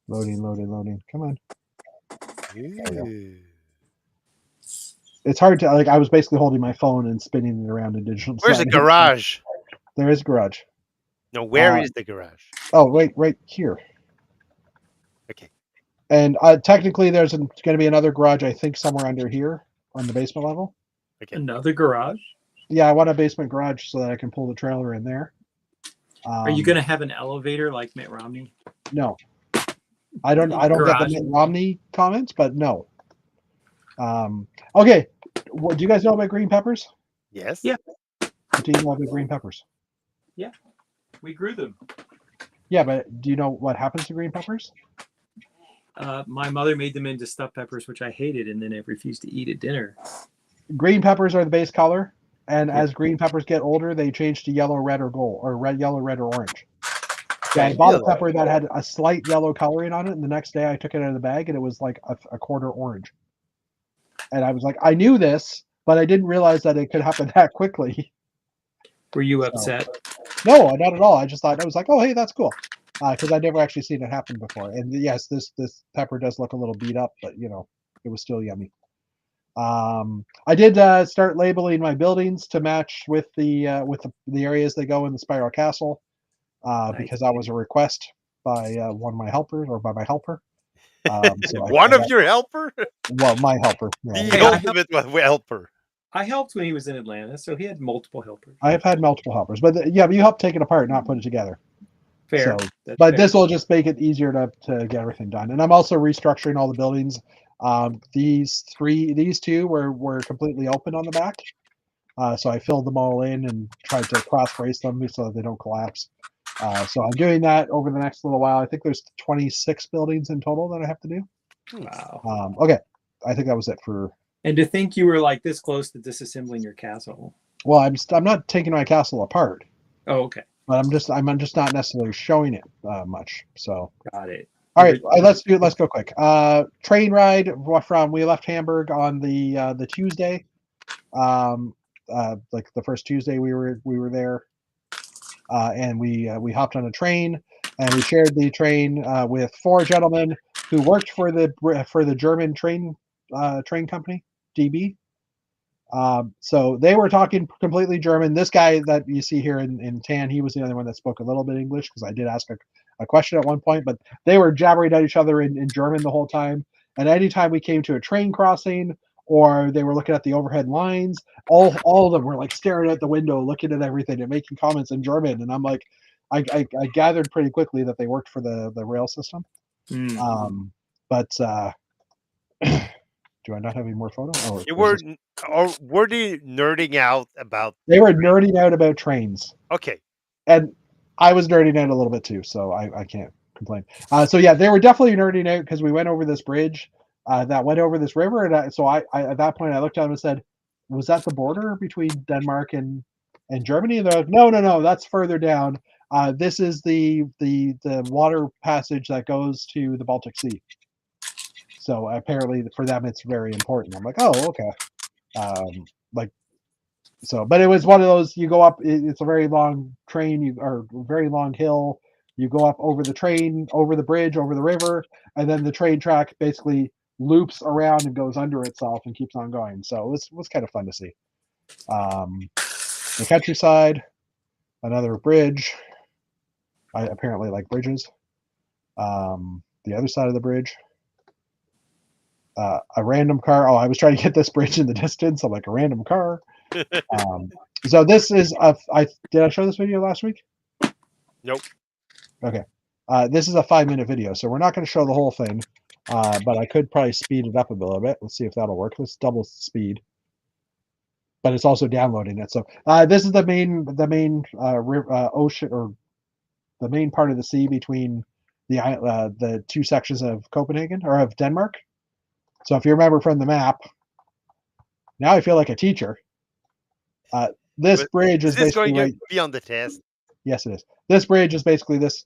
loading. Come on. It's hard to I was basically holding my phone and spinning it around in digital. Where's the garage? There is a garage. No, where is the garage? Oh, right here. Okay. And technically, there's going to be another garage, I think, somewhere under here on the basement level. Okay. Another garage? Yeah, I want a basement garage so that I can pull the trailer in there. Are you going to have an elevator like Mitt Romney? No. I don't get the Mitt Romney comments, but no. Okay. Do you guys know about green peppers? Yes. Yeah. What do you know about green peppers? Yeah. We grew them. Yeah, but do you know what happens to green peppers? My mother made them into stuffed peppers, which I hated, and then I refused to eat at dinner. Green peppers are the base color, and Yeah. as green peppers get older, they change to yellow, red, or gold, or red, yellow, red, or orange. So I bought a Really? pepper that had a slight yellow coloring on it, and the next day I took it out of the bag, and it was like a quarter orange. And I was like, I knew this, but I didn't realize that it could happen that quickly. Were you So, upset? no, not at all. I just thought I was like, oh, hey, that's cool, because I'd never actually seen it happen before. And yes, this pepper does look a little beat up, but it was still yummy. I did start labeling my buildings to match with the areas they go in the Spiral Castle, Nice. because that was a request by one of my helpers, or by my helper. So One of your helper? well, my helper. The Hey, I ultimate helper. I helped when he was in Atlanta, so he had multiple helpers. I have had multiple helpers, but but you help take it apart, not put it together. Fair. So, That's but fair. this will just make it easier to get everything done. And I'm also restructuring all the buildings. These two were completely open on the back. So I filled them all in and tried to cross brace them so they don't collapse. So I'm doing that over the next little while. I think there's 26 buildings in total that I have to do. Wow. Okay, I think that was it for. And to think you were like this close to disassembling your castle. Well, I'm not taking my castle apart, Oh, okay. but I'm just not necessarily showing it much. So Got it. all right, let's go quick. Train ride from we left Hamburg on the Tuesday, like the first Tuesday we were there, and we hopped on a train and we shared the train with 4 gentlemen who worked for the German train company, DB. So they were talking completely German. This guy that you see here in tan, he was the only one that spoke a little bit English because I did ask a question at one point, but they were jabbering at each other in German the whole time. And anytime we came to a train crossing or they were looking at the overhead lines, all of them were like staring at the window, looking at everything and making comments in German. And I'm like, I gathered pretty quickly that they worked for the rail system. But do I not have any more photos? Were they nerding out about? They were nerding out about trains. Okay. And I was nerding out a little bit too, so I can't complain. So yeah, they were definitely nerding out because we went over this bridge that went over this river, and I at that point I looked at them and said, "Was that the border between Denmark and Germany?" And they're like, "No, that's further down. This is the water passage that goes to the Baltic Sea." So apparently for them it's very important. I'm like, "Oh, okay." So, but it was one of those, you go up, it's a very long train, or very long hill. You go up over the train, over the bridge, over the river, and then the train track basically loops around and goes under itself and keeps on going. So it was kind of fun to see. The countryside, another bridge. I apparently like bridges. The other side of the bridge. A random car. Oh, I was trying to get this bridge in the distance. I'm like, a random car. So this is did I show this video last week? Nope. Okay. This is a 5-minute video, so we're not going to show the whole thing, but I could probably speed it up a little bit. Let's see if that'll work. Let's double speed. But it's also downloading it. So this is the main ocean, or the main part of the sea between the two sections of Copenhagen, or of Denmark. So if you remember from the map, now I feel like a teacher. This bridge is basically going to be on the test. Yes, it is. This bridge is basically this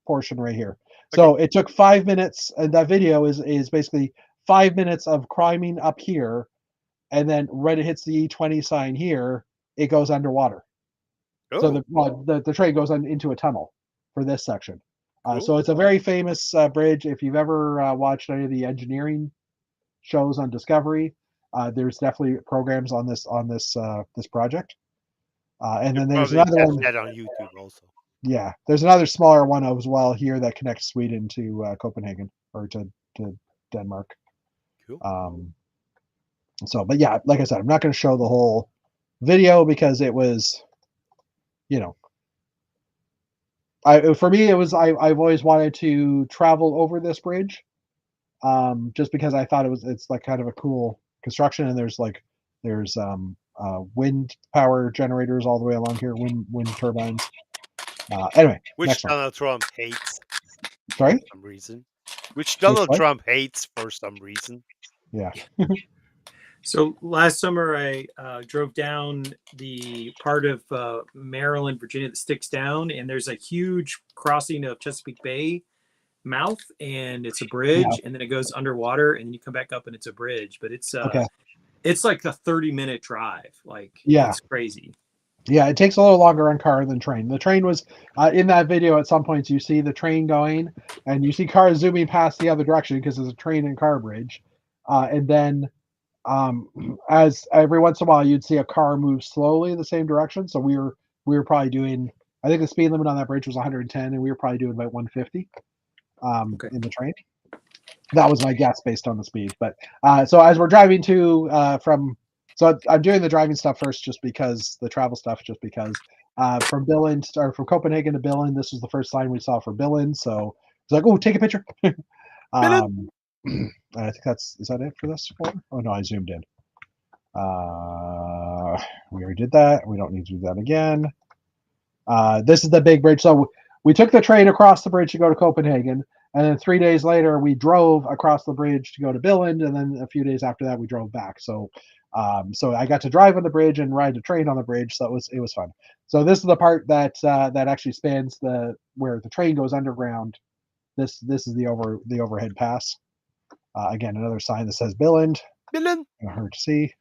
portion right here. So it took 5 minutes, and that video is basically 5 minutes of climbing up here, and then when it hits the E20 sign here, it goes underwater. Oh. So the train goes into a tunnel for this section. Cool. So it's a very famous bridge. If you've ever watched any of the engineering shows on Discovery, there's definitely programs on this project. And then there's another one that on YouTube also. Yeah, there's another smaller one as well here that connects Sweden to Copenhagen, or to Denmark. Cool. So, but yeah, like I said, I'm not going to show the whole video because it was, for me it was I've always wanted to travel over this bridge, just because I thought it's like kind of a cool construction, and there's wind power generators all the way along here, wind turbines. Anyway, which Donald Trump hates. Sorry? For some reason. Which Donald Trump hates for some reason. Yeah. So last summer, I drove down the part of Maryland, Virginia that sticks down, and there's a huge crossing of Chesapeake Bay mouth, and it's a bridge, and then it goes underwater, and then you come back up, and it's a bridge. But Okay. it's like a 30-minute drive. Like Yeah. it's crazy. Yeah, it takes a little longer on car than train. The train was in that video. At some points, you see the train going, and you see cars zooming past the other direction because there's a train and car bridge. And then, as every once in a while, you'd see a car move slowly in the same direction. So we were probably doing. I think the speed limit on that bridge was 110, and we were probably doing about 150 Okay. in the train. That was my guess based on the speed. But so as we're driving to from. So I'm doing the driving stuff first, just because the travel stuff, just because from Billund or from Copenhagen to Billund, this was the first sign we saw for Billund. So it's like, oh, take a picture. I think is that it for this one? Oh no, I zoomed in. We already did that. We don't need to do that again. This is the big bridge. So we took the train across the bridge to go to Copenhagen, and then 3 days later we drove across the bridge to go to Billund, and then a few days after that we drove back. So I got to drive on the bridge and ride the train on the bridge. So it was fun. So this is the part that actually spans where the train goes underground. This is the overhead pass. Again, another sign that says Billund. Billund. Hard to see.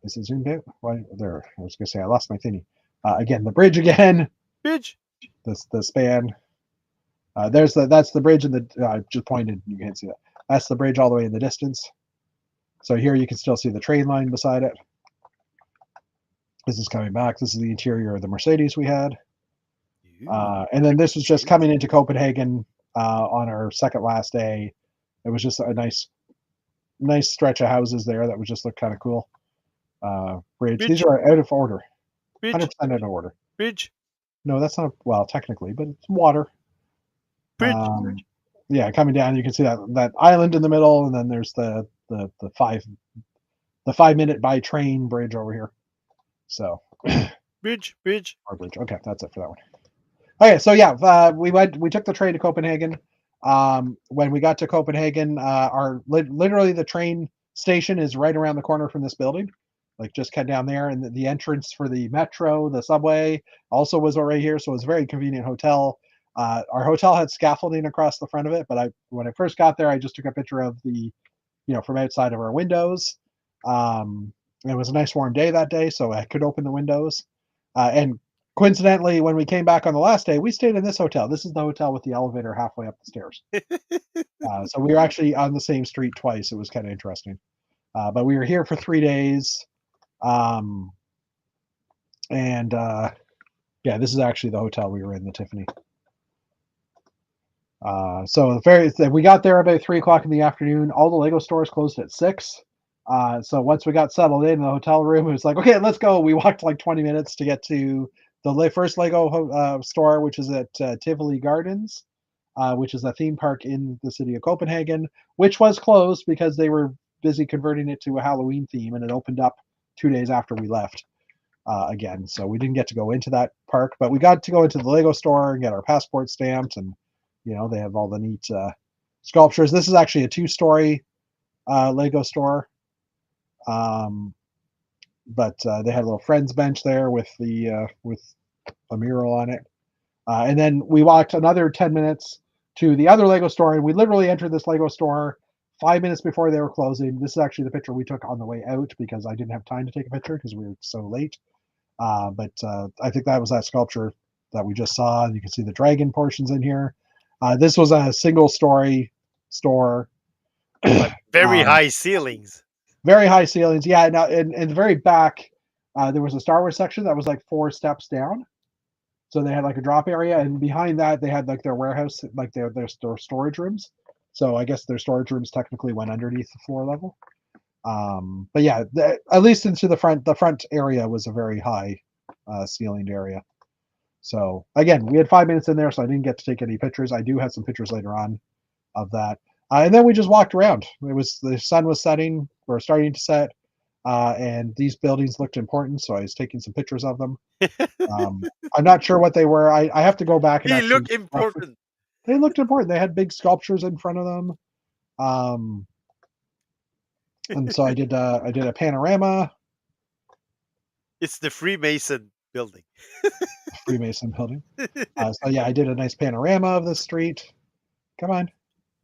Is it zoomed out? Why there? I was gonna say I lost my thingy. Again, the bridge again. Bridge. The span. That's the bridge in the. I just pointed. You can't see that. That's the bridge all the way in the distance. So here you can still see the train line beside it. This is coming back. This is the interior of the Mercedes we had. And then this was just coming into Copenhagen on our second last day. It was just a nice stretch of houses there that would just look kind of cool. Bridge. These are out of order. 100% out of order. Bridge. No, that's not, well, technically, but it's water. Bridge. Yeah, coming down, you can see that island in the middle, and then there's the 5 minute by train bridge over here. So bridge. Our bridge. Okay, that's it for that one. Okay, so yeah, we took the train to Copenhagen. When we got to Copenhagen, literally the train station is right around the corner from this building. Like just cut down there, and the entrance for the metro, the subway, also was right here. So it was a very convenient hotel. Our hotel had scaffolding across the front of it, but when I first got there, I just took a picture of from outside of our windows. It was a nice warm day that day, so I could open the windows. And coincidentally, when we came back on the last day, we stayed in this hotel. This is the hotel with the elevator halfway up the stairs. So we were actually on the same street twice. It was kind of interesting. But we were here for 3 days. Yeah, this is actually the hotel we were in, the Tiffany. So we got there about 3 o'clock in the afternoon. All the Lego stores closed at 6. So once we got settled in the hotel room, it was like, okay, let's go. We walked like 20 minutes to get to the first Lego store, which is at Tivoli Gardens, which is a theme park in the city of Copenhagen, which was closed because they were busy converting it to a Halloween theme, and it opened up 2 days after we left again. So we didn't get to go into that park, but we got to go into the Lego store and get our passport stamped, and they have all the neat sculptures. This is actually a 2-story Lego store. But they had a little friends bench there with a mural on it. And then we walked another 10 minutes to the other Lego store, and we literally entered this Lego store 5 minutes before they were closing. This is actually the picture we took on the way out because I didn't have time to take a picture because we were so late. But I think that was that sculpture that we just saw. You can see the dragon portions in here. This was a single-story store. Very high ceilings. Very high ceilings. Yeah. Now, in the very back, there was a Star Wars section that was like 4 steps down. So they had like a drop area, and behind that they had like their warehouse, like their storage rooms. So I guess their storage rooms technically went underneath the floor level. But yeah, at least into the front area was a very high ceilinged area. So again, we had 5 minutes in there, so I didn't get to take any pictures. I do have some pictures later on of that. And then we just walked around. The sun was setting, or starting to set, and these buildings looked important, so I was taking some pictures of them. I'm not sure what they were. I have to go back and They look important. They looked important. They had big sculptures in front of them. And so I did a panorama, It's the Freemason building. Freemason building. So yeah, I did a nice panorama of the street. Come on.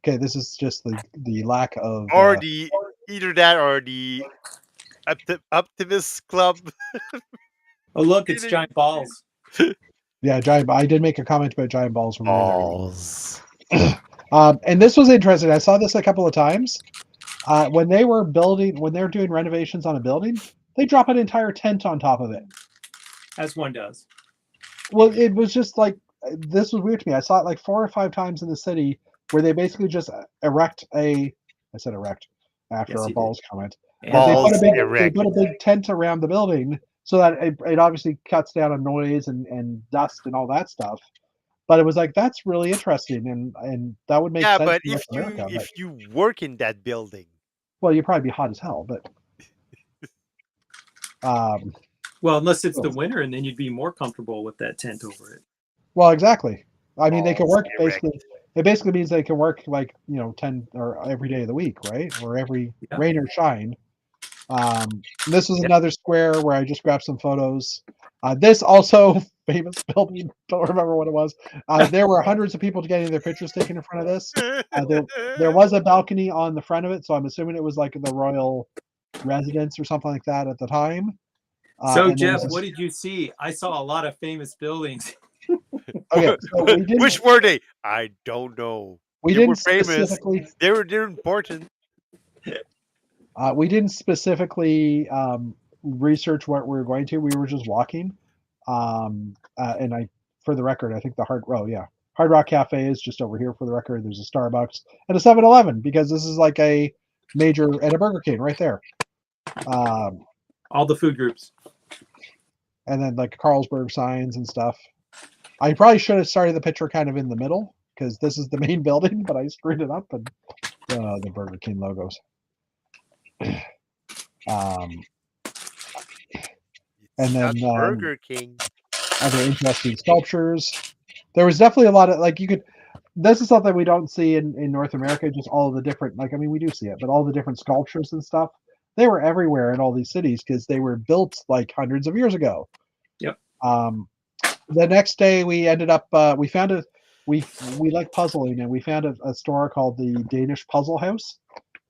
Okay, this is just the lack of Or the either that or the Optimist Club. Oh, look, it's giant balls. yeah, giant. I did make a comment about giant balls when we were there. Balls. And this was interesting. I saw this a couple of times. When they were doing renovations on a building, they drop an entire tent on top of it. As one does. Well, it was just like this was weird to me. I saw it like 4 or 5 times in the city where they basically just erect I said erect after Yes, our you balls comment. And But Balls they erect. put a big tent around the building so that it obviously cuts down on noise and dust and all that stuff. But it was like that's really interesting and that would make Yeah, sense but in North America. But, if you work in that building, well, you'd probably be hot as hell, but well, unless it's the winter, and then you'd be more comfortable with that tent over it. well, exactly. I mean, they can balls work erect. basically. It basically means they can work like 10 or every day of the week, right? Or every Yeah. rain or shine. This was another square where I just grabbed some photos. This also famous building. Don't remember what it was. There were hundreds of people getting their pictures taken in front of this. There was a balcony on the front of it, so I'm assuming it was like the royal residence or something like that at the time. So, and there Jeff, was this- what did you see? I saw a lot of famous buildings. Okay, so we didn't. Which were they? I don't know. We They were didn't famous. specifically. They're important. We didn't specifically research what we were going to. We were just walking. And for the record, I think the Hard Rock Cafe is just over here. For the record, there's a Starbucks and a 7-Eleven because this is like a major and a Burger King right there. All the food groups. And then like Carlsberg signs and stuff. I probably should have started the picture kind of in the middle because this is the main building, but I screwed it up and the Burger King logos. And then Not Burger King. other interesting sculptures. There was definitely a lot of like you could. This is something we don't see in North America. Just all the different like I mean we do see it, but all the different sculptures and stuff. They were everywhere in all these cities because they were built like hundreds of years ago. Yep. The next day we ended up we found a we like puzzling and we found a store called the Danish Puzzle House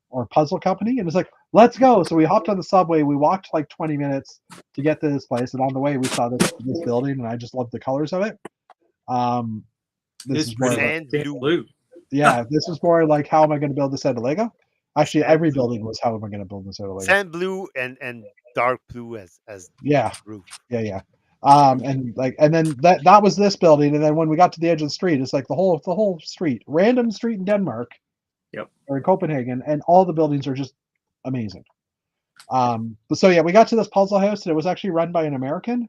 or Puzzle Company and it's like let's go. So we hopped on the subway. We walked like 20 minutes to get to this place, and on the way we saw this building, and I just loved the colors of it. This is more Sand blue. yeah. This is more like how am I going to build this out of Lego? Actually, every building was how am I going to build this out of Lego? Sand blue and dark blue as Yeah, roof. yeah. And then that was this building, and then when we got to the edge of the street, it's like the whole street, random street in Denmark, or in Copenhagen, and all the buildings are just amazing. But so yeah, we got to this puzzle house, and it was actually run by an American,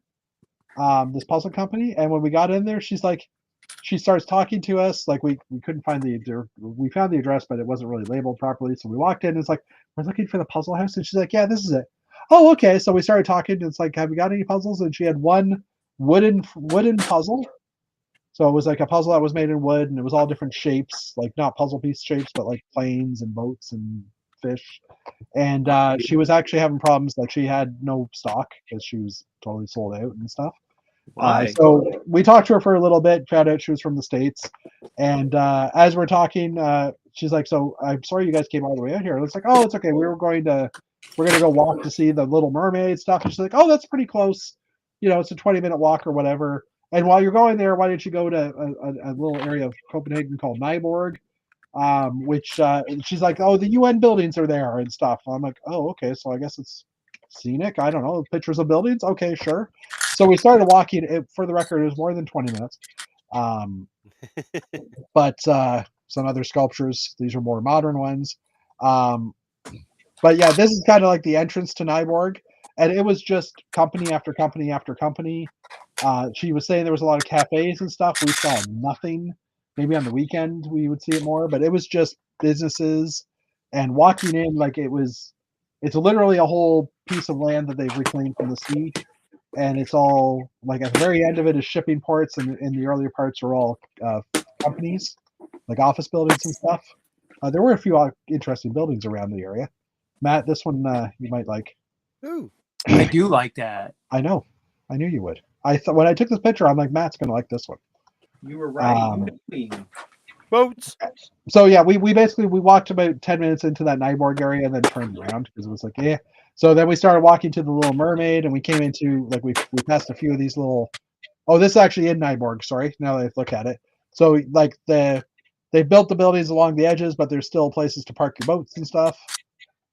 this puzzle company. And when we got in there, she starts talking to us. Like we couldn't find we found the address, but it wasn't really labeled properly. So we walked in, and it's like we're looking for the puzzle house, and she's like, "Yeah, this is it." Oh, okay. So we started talking. And it's like, "Have you got any puzzles?" And she had one wooden puzzle. So it was like a puzzle that was made in wood, and it was all different shapes, like not puzzle piece shapes, but like planes and boats and fish. And she was actually having problems. Like she had no stock because she was totally sold out and stuff. Why? So we talked to her for a little bit, found out she was from the States. And as we're talking, she's like, "So I'm sorry you guys came all the way out here." And it's like, "Oh, it's okay. We're going to go walk to see the Little Mermaid stuff." And she's like, "Oh, that's pretty close. It's a 20-minute walk or whatever. And while you're going there, why don't you go to a little area of Copenhagen called Nyborg, which she's like, oh, the UN buildings are there and stuff." I'm like, "Oh, okay. So I guess it's scenic. I don't know. Pictures of buildings. Okay, sure." So we started walking. For the record, it was more than 20 minutes. But some other sculptures. These are more modern ones. But yeah, this is kind of like the entrance to Nyborg. And it was just company after company after company. She was saying there was a lot of cafes and stuff. We saw nothing. Maybe on the weekend we would see it more, but it was just businesses and walking in like it's literally a whole piece of land that they've reclaimed from the sea. And it's all like at the very end of it is shipping ports, and in the earlier parts are all companies, like office buildings and stuff. There were a few interesting buildings around the area. Matt, this one you might like. Ooh. I do like that. I know. I knew you would. I thought when I took this picture, I'm like, Matt's gonna like this one. You were right. Um, You know me. Boats. So yeah, we basically we walked about 10 minutes into that Nyborg area and then turned around because it was like, yeah. So then we started walking to the Little Mermaid and we came into like we passed a few of these little. Oh, this is actually in Nyborg. Sorry, now that I look at it. So like they built the buildings along the edges, but there's still places to park your boats and stuff.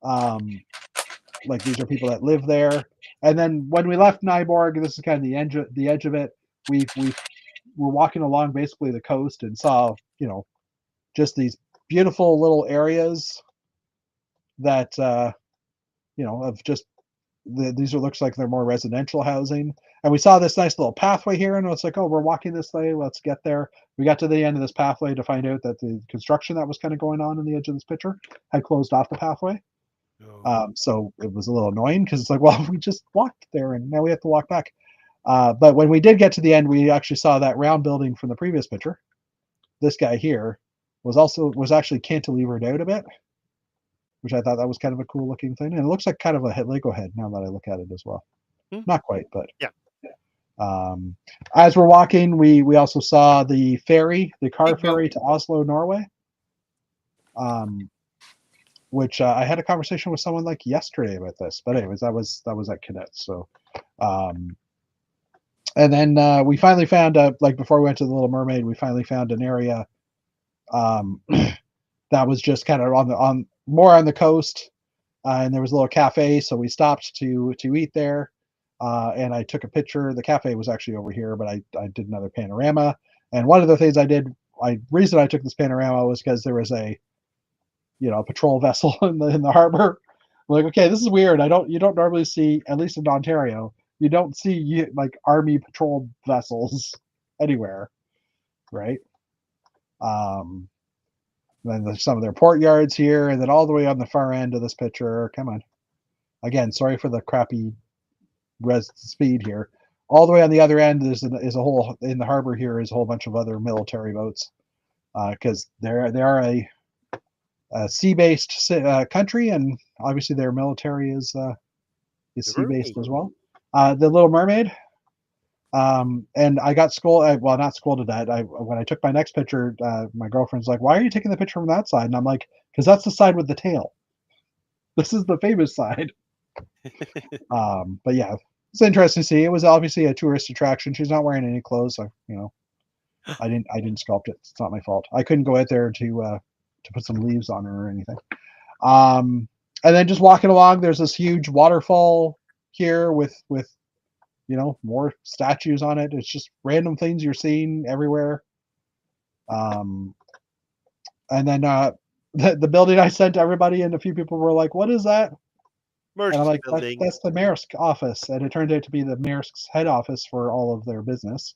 Like these are people that live there. And then when we left Nyborg, this is kind of the edge of it. We were walking along basically the coast and saw just these beautiful little areas that of just these are looks like they're more residential housing. And we saw this nice little pathway here, and it's like, oh, we're walking this way. Let's get there. We got to the end of this pathway to find out that the construction that was kind of going on the edge of this picture had closed off the pathway. So it was a little annoying because it's like, well, we just walked there, and now we have to walk back. But when we did get to the end, we actually saw that round building from the previous picture. This guy here was actually cantilevered out a bit, which I thought that was kind of a cool looking thing. And it looks like kind of a Lego head now that I look at it as well. Not quite, but yeah. As we're walking, we also saw the ferry, the car ferry to Oslo, Norway. Which I had a conversation with someone like yesterday about this. But anyways, that was at Cadet. So, and then we finally found like before we went to the Little Mermaid, we finally found an area that was just kind of on more on the coast, and there was a little cafe, so we stopped to eat there, and I took a picture. The cafe was actually over here, but I did another panorama. And one of the things I did, reason I took this panorama was because there was a patrol vessel in the harbor. I'm like, okay, this is weird. You don't normally see, at least in Ontario, you don't see like army patrol vessels anywhere, right? Then there's some of their port yards here, and then all the way on the far end of this picture. Come on, again, sorry for the crappy res speed here. All the way on the other end is a whole in the harbor here is a whole bunch of other military boats, because they are a sea-based country, and obviously their military is sea-based as well. The Little Mermaid. And I got scolded. Well, not scolded at. When I took my next picture, my girlfriend's like, "Why are you taking the picture from that side?" And I'm like, "Because that's the side with the tail. This is the famous side." But yeah, it's interesting to see. It was obviously a tourist attraction. She's not wearing any clothes, so I didn't sculpt it. It's not my fault. I couldn't go out there to put some leaves on her or anything. And then just walking along, there's this huge waterfall here with more statues on it. It's just random things you're seeing everywhere. And then the building I sent to everybody, and a few people were like, "What is that?" And I'm like, that's the Maersk office. And it turned out to be the Maersk's head office for all of their business.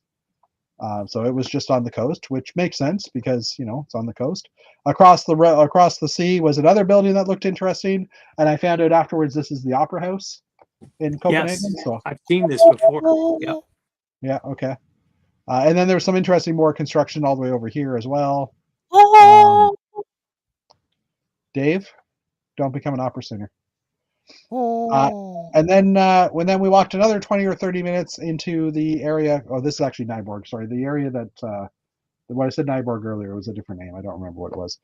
So it was just on the coast, which makes sense because it's on the coast. Across the sea was another building that looked interesting, and I found out afterwards this is the Opera House in Copenhagen. Yes, so I've seen this before. Yep. Yeah, okay. And then there was some interesting more construction all the way over here as well. Dave, don't become an opera singer. And then we walked another 20 or 30 minutes into the area. Oh, this is actually Nyborg. Sorry, the area that when I said Nyborg earlier, it was a different name. I don't remember what it was.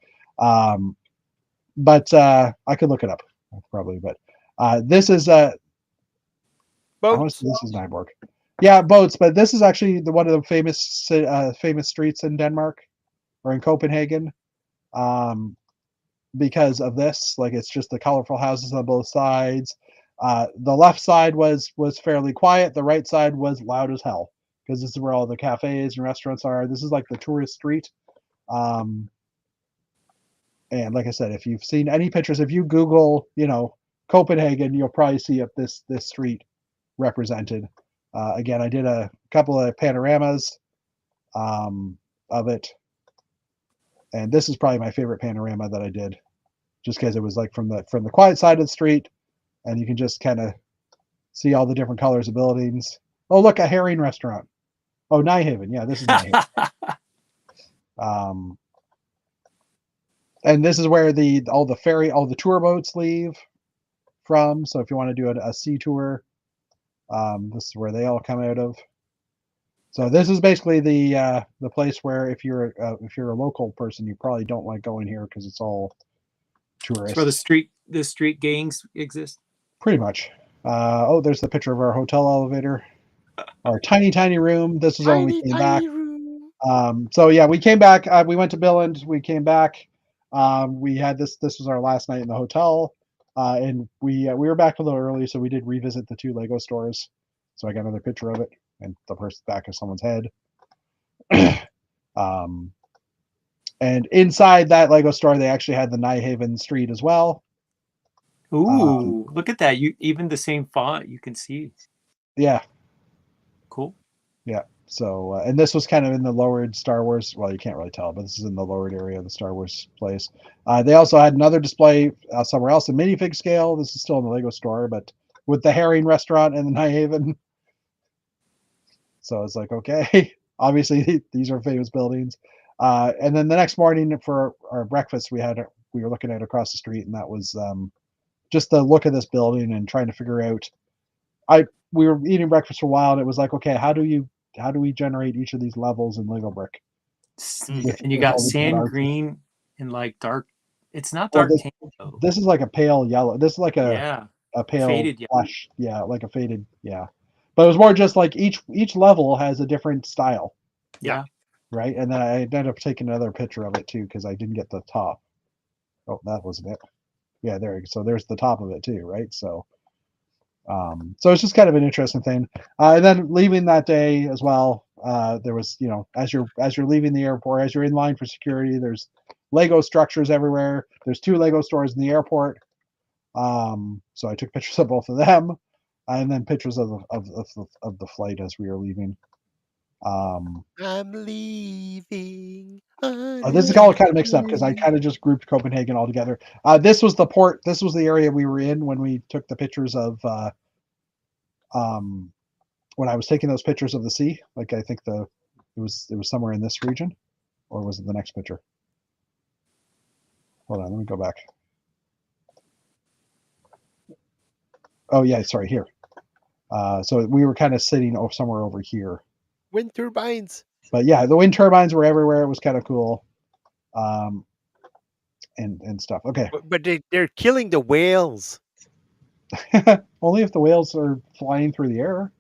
But I could look it up probably. But this is boats. This is Nyborg. Yeah, boats. But this is actually one of the famous streets in Denmark or in Copenhagen. Because of this, like it's just the colorful houses on both sides. The left side was fairly quiet. The right side was loud as hell because this is where all the cafes and restaurants are. This is like the tourist street. And like I said, if you've seen any pictures, if you Google, Copenhagen, you'll probably see up this street represented. Again, I did a couple of panoramas of it. And this is probably my favorite panorama that I did, just because it was like from the quiet side of the street, and you can just kind of see all the different colors of buildings. Oh, look, a herring restaurant. Oh, Nyhaven. Yeah, this is Nyhaven. And this is where all the tour boats leave. from. So if you want to do a sea tour, this is where they all come out of. So this is basically the place where if you're a local person, you probably don't like going here because it's all It's where tourists. the street gangs exist. Pretty much. Oh, there's the picture of our hotel elevator, our tiny room. This is when we came back. room. So yeah, we came back. We went to Billund. We came back. We had this. This was our last night in the hotel, and we were back a little early, so we did revisit the 2 Lego stores. So I got another picture of it, and the first back of someone's head. And inside that Lego store, they actually had the Nyhaven street as well. Ooh, look at that! You even the same font you can see. Yeah, Cool. yeah. So, and this was kind of in the lowered Star Wars. Well, you can't really tell, but this is in the lowered area of the Star Wars place. They also had another display somewhere else in minifig scale. This is still in the Lego store, but with the Herring restaurant and the Nyhaven. So it's like, okay, obviously these are famous buildings. And then the next morning for our breakfast, we were looking at across the street, and that was just the look of this building and trying to figure out. We were eating breakfast for a while, and it was like, okay, how do we generate each of these levels in Lego brick? And you with got all these sand arches? green and like dark. It's not Well, dark tan though. this is like a pale yellow. This is like Yeah, a pale faded. Yeah. flesh. Yeah, like a faded. Yeah, but it was more just like each level has a different style, Yeah. right? And then I ended up taking another picture of it too because I didn't get the top. Oh, that wasn't it. Yeah, there you go. So there's the top of it too, right? So so it's just kind of an interesting thing. And then leaving that day as well, there was, as you're leaving the airport, as you're in line for security, there's Lego structures everywhere. There's 2 Lego stores in the airport. So I took pictures of both of them, and then pictures of the flight as we were leaving. I'm leaving. This is all kind of mixed up because I kind of just grouped Copenhagen all together. This was the port. This was the area we were in when we took the pictures of. When I was taking those pictures of the sea, like I think it was somewhere in this region, or was it the next picture? Hold on, let me go back. Oh yeah, sorry, here. So we were kind of sitting somewhere over here. Wind turbines. But yeah, the wind turbines were everywhere. It was kind of cool, and stuff. Okay, But they're killing the whales. only if the whales are flying through the air.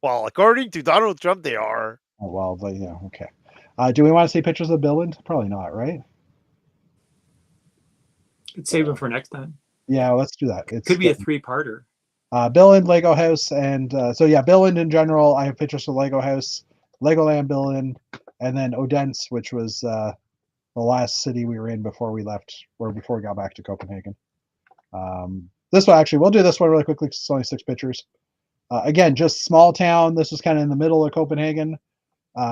Well, according to Donald Trump, they are. Oh well, yeah, okay. Do we want to see pictures of Billund? Probably not, right? Let's save them for next time. Yeah, let's do that. It Could be a 3-parter. Billund, Lego House, and so yeah, Billund in general. I have pictures of Lego House, Legoland Billund, and then Odense, which was the last city we were in before we left, or before we got back to Copenhagen. This one actually, we'll do this one really quickly. It's only 6 pictures. Again, just small town. This was kind of in the middle of Copenhagen.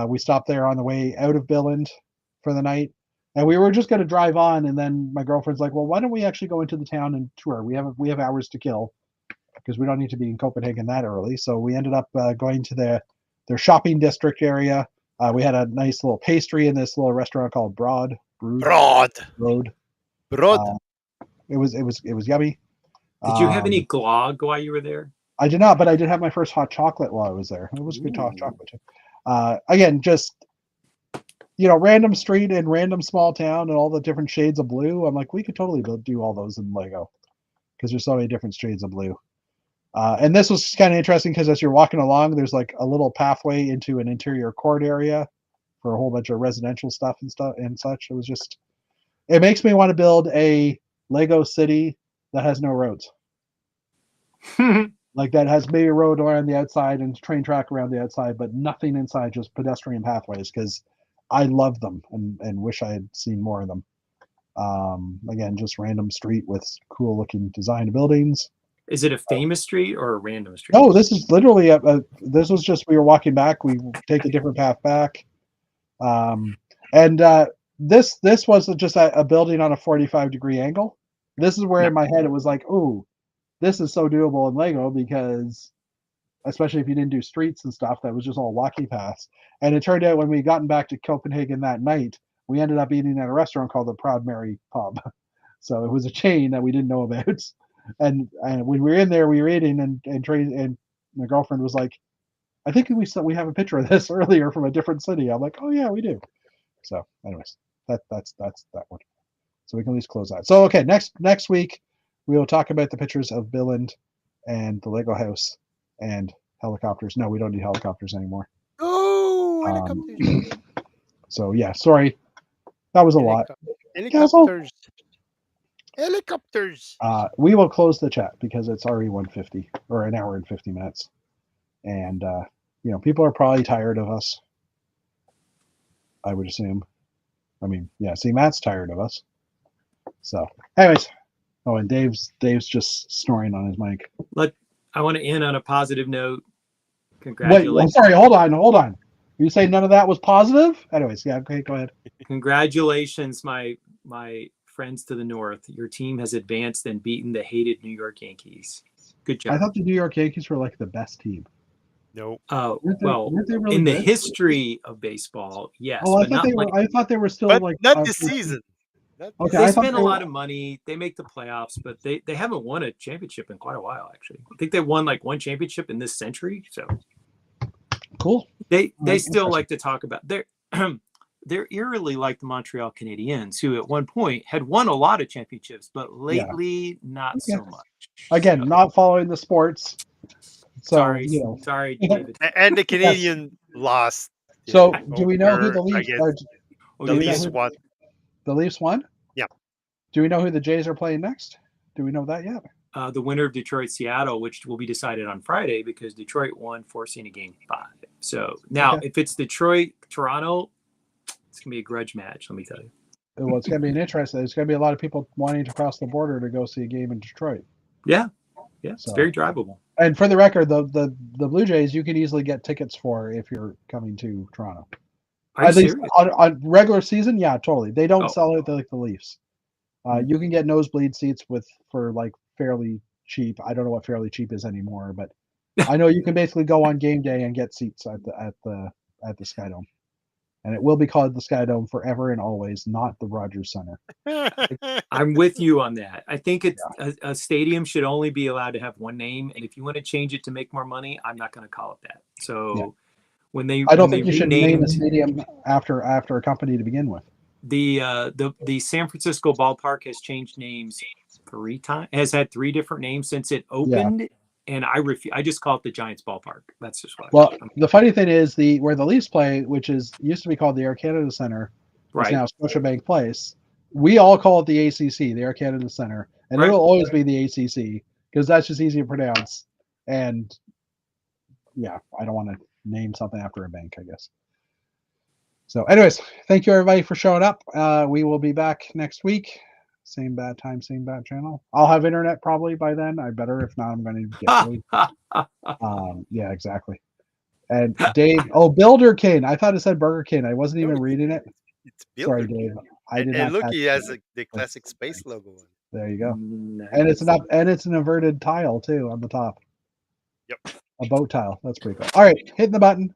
We stopped there on the way out of Billund for the night, and we were just going to drive on. And then my girlfriend's like, "Well, why don't we actually go into the town and tour? We have hours to kill because we don't need to be in Copenhagen that early." So we ended up going to their shopping district area. We had a nice little pastry in this little restaurant called Broad. Broad. It was yummy. Did you have any glog while you were there? I did not, but I did have my first hot chocolate while I was there. It was good hot chocolate too. Again, just random street and random small town and all the different shades of blue. I'm like, we could totally do all those in Lego because there's so many different shades of blue. And this was kind of interesting because as you're walking along, there's like a little pathway into an interior court area for a whole bunch of residential stuff and such. It makes me want to build a Lego city that has no roads. Like that has maybe a road around the outside and train track around the outside, but nothing inside, just pedestrian pathways, because I love them and wish I had seen more of them. Again, just random street with cool looking design buildings. Is it a famous street or a random street? No, this is literally this was just, we were walking back. We take a different path back. This was just a building on a 45-degree angle. This is where in my head it was like, oh, this is so doable in Lego, because especially if you didn't do streets and stuff, that was just all walking paths. And it turned out when we gotten back to Copenhagen that night, we ended up eating at a restaurant called the Proud Mary Pub. So it was a chain that we didn't know about. And when we were in there, we were eating, and Tracy and my girlfriend was like, "I think we have a picture of this earlier from a different city." I'm like, "Oh yeah, we do." So, anyways, that's that one. So we can at least close that. So okay, next week we will talk about the pictures of Billund and the Lego house and helicopters. No, we don't need helicopters anymore. Oh, helicopters. So yeah, sorry, that was a lot. Helicopters. Helicopters. We will close the chat because it's already 1:50 or an hour and 50 minutes, and people are probably tired of us. I would assume. I mean, yeah. See, Matt's tired of us. So, anyways, and Dave's just snoring on his mic. I want to end on a positive note. Wait, Congratulations. sorry, hold on. You say none of that was positive? Anyways, yeah, okay, go ahead. Congratulations, my friends to the north. Your team has advanced and beaten the hated New York Yankees. Good job. I thought the New York Yankees were like the best team. No. Weren't they really in the good? history of baseball, yes. Oh, but I thought they were still But like not this season. Okay, they spend a lot of money. They make the playoffs, but they haven't won a championship in quite a while. Actually, I think they won like one championship in this century. So cool. They still like to talk about they're eerily like the Montreal Canadiens, who at one point had won a lot of championships, but lately not so much. Again, not following the sports. So, sorry, David. And the Canadian lost. So, do we know who the Leafs are? The Leafs won. The Leafs won? Yeah. Do we know who the Jays are playing next? Do we know that yet? The winner of Detroit-Seattle, which will be decided on Friday because Detroit won, forcing a game 5. So now, if it's Detroit-Toronto, it's going to be a grudge match, let me tell you. Well, it's going to be an interesting. There's going to be a lot of people wanting to cross the border to go see a game in Detroit. Yeah, it's very drivable. And for the record, the Blue Jays you can easily get tickets for if you're coming to Toronto. At least on regular season, yeah, totally. They don't sell it like the Leafs. You can get nosebleed seats for like fairly cheap. I don't know what fairly cheap is anymore, but I know you can basically go on game day and get seats at the Skydome. And it will be called the Skydome forever and always, not the Rogers Center. I'm with you on that. I think it's a stadium should only be allowed to have one name, and if you want to change it to make more money, I'm not going to call it that. So I don't think you should name a stadium after a company to begin with. The San Francisco ballpark has changed names 3 times. Has had 3 different names since it opened. And I just call it the Giants ballpark. That's just what the funny thing is where the Leafs play, which used to be called the Air Canada Center, is now Scotiabank Place. We all call it the ACC, the Air Canada Center, and it'll always be the ACC because that's just easy to pronounce. And I don't want to name something after a bank, I guess. So, anyways, thank you everybody for showing up. We will be back next week. Same bad time, same bad channel. I'll have internet probably by then. I better. If not, I'm going to get really. Yeah, exactly. And Dave, Builder King. I thought it said Burger King. I wasn't even reading it. It's Builder. Sorry, Dave. I did and not. Look, he has the classic space logo on. There you go. Nice. And it's an inverted tile too on the top. Yep. A boat tile. That's pretty cool. All right, hitting the button.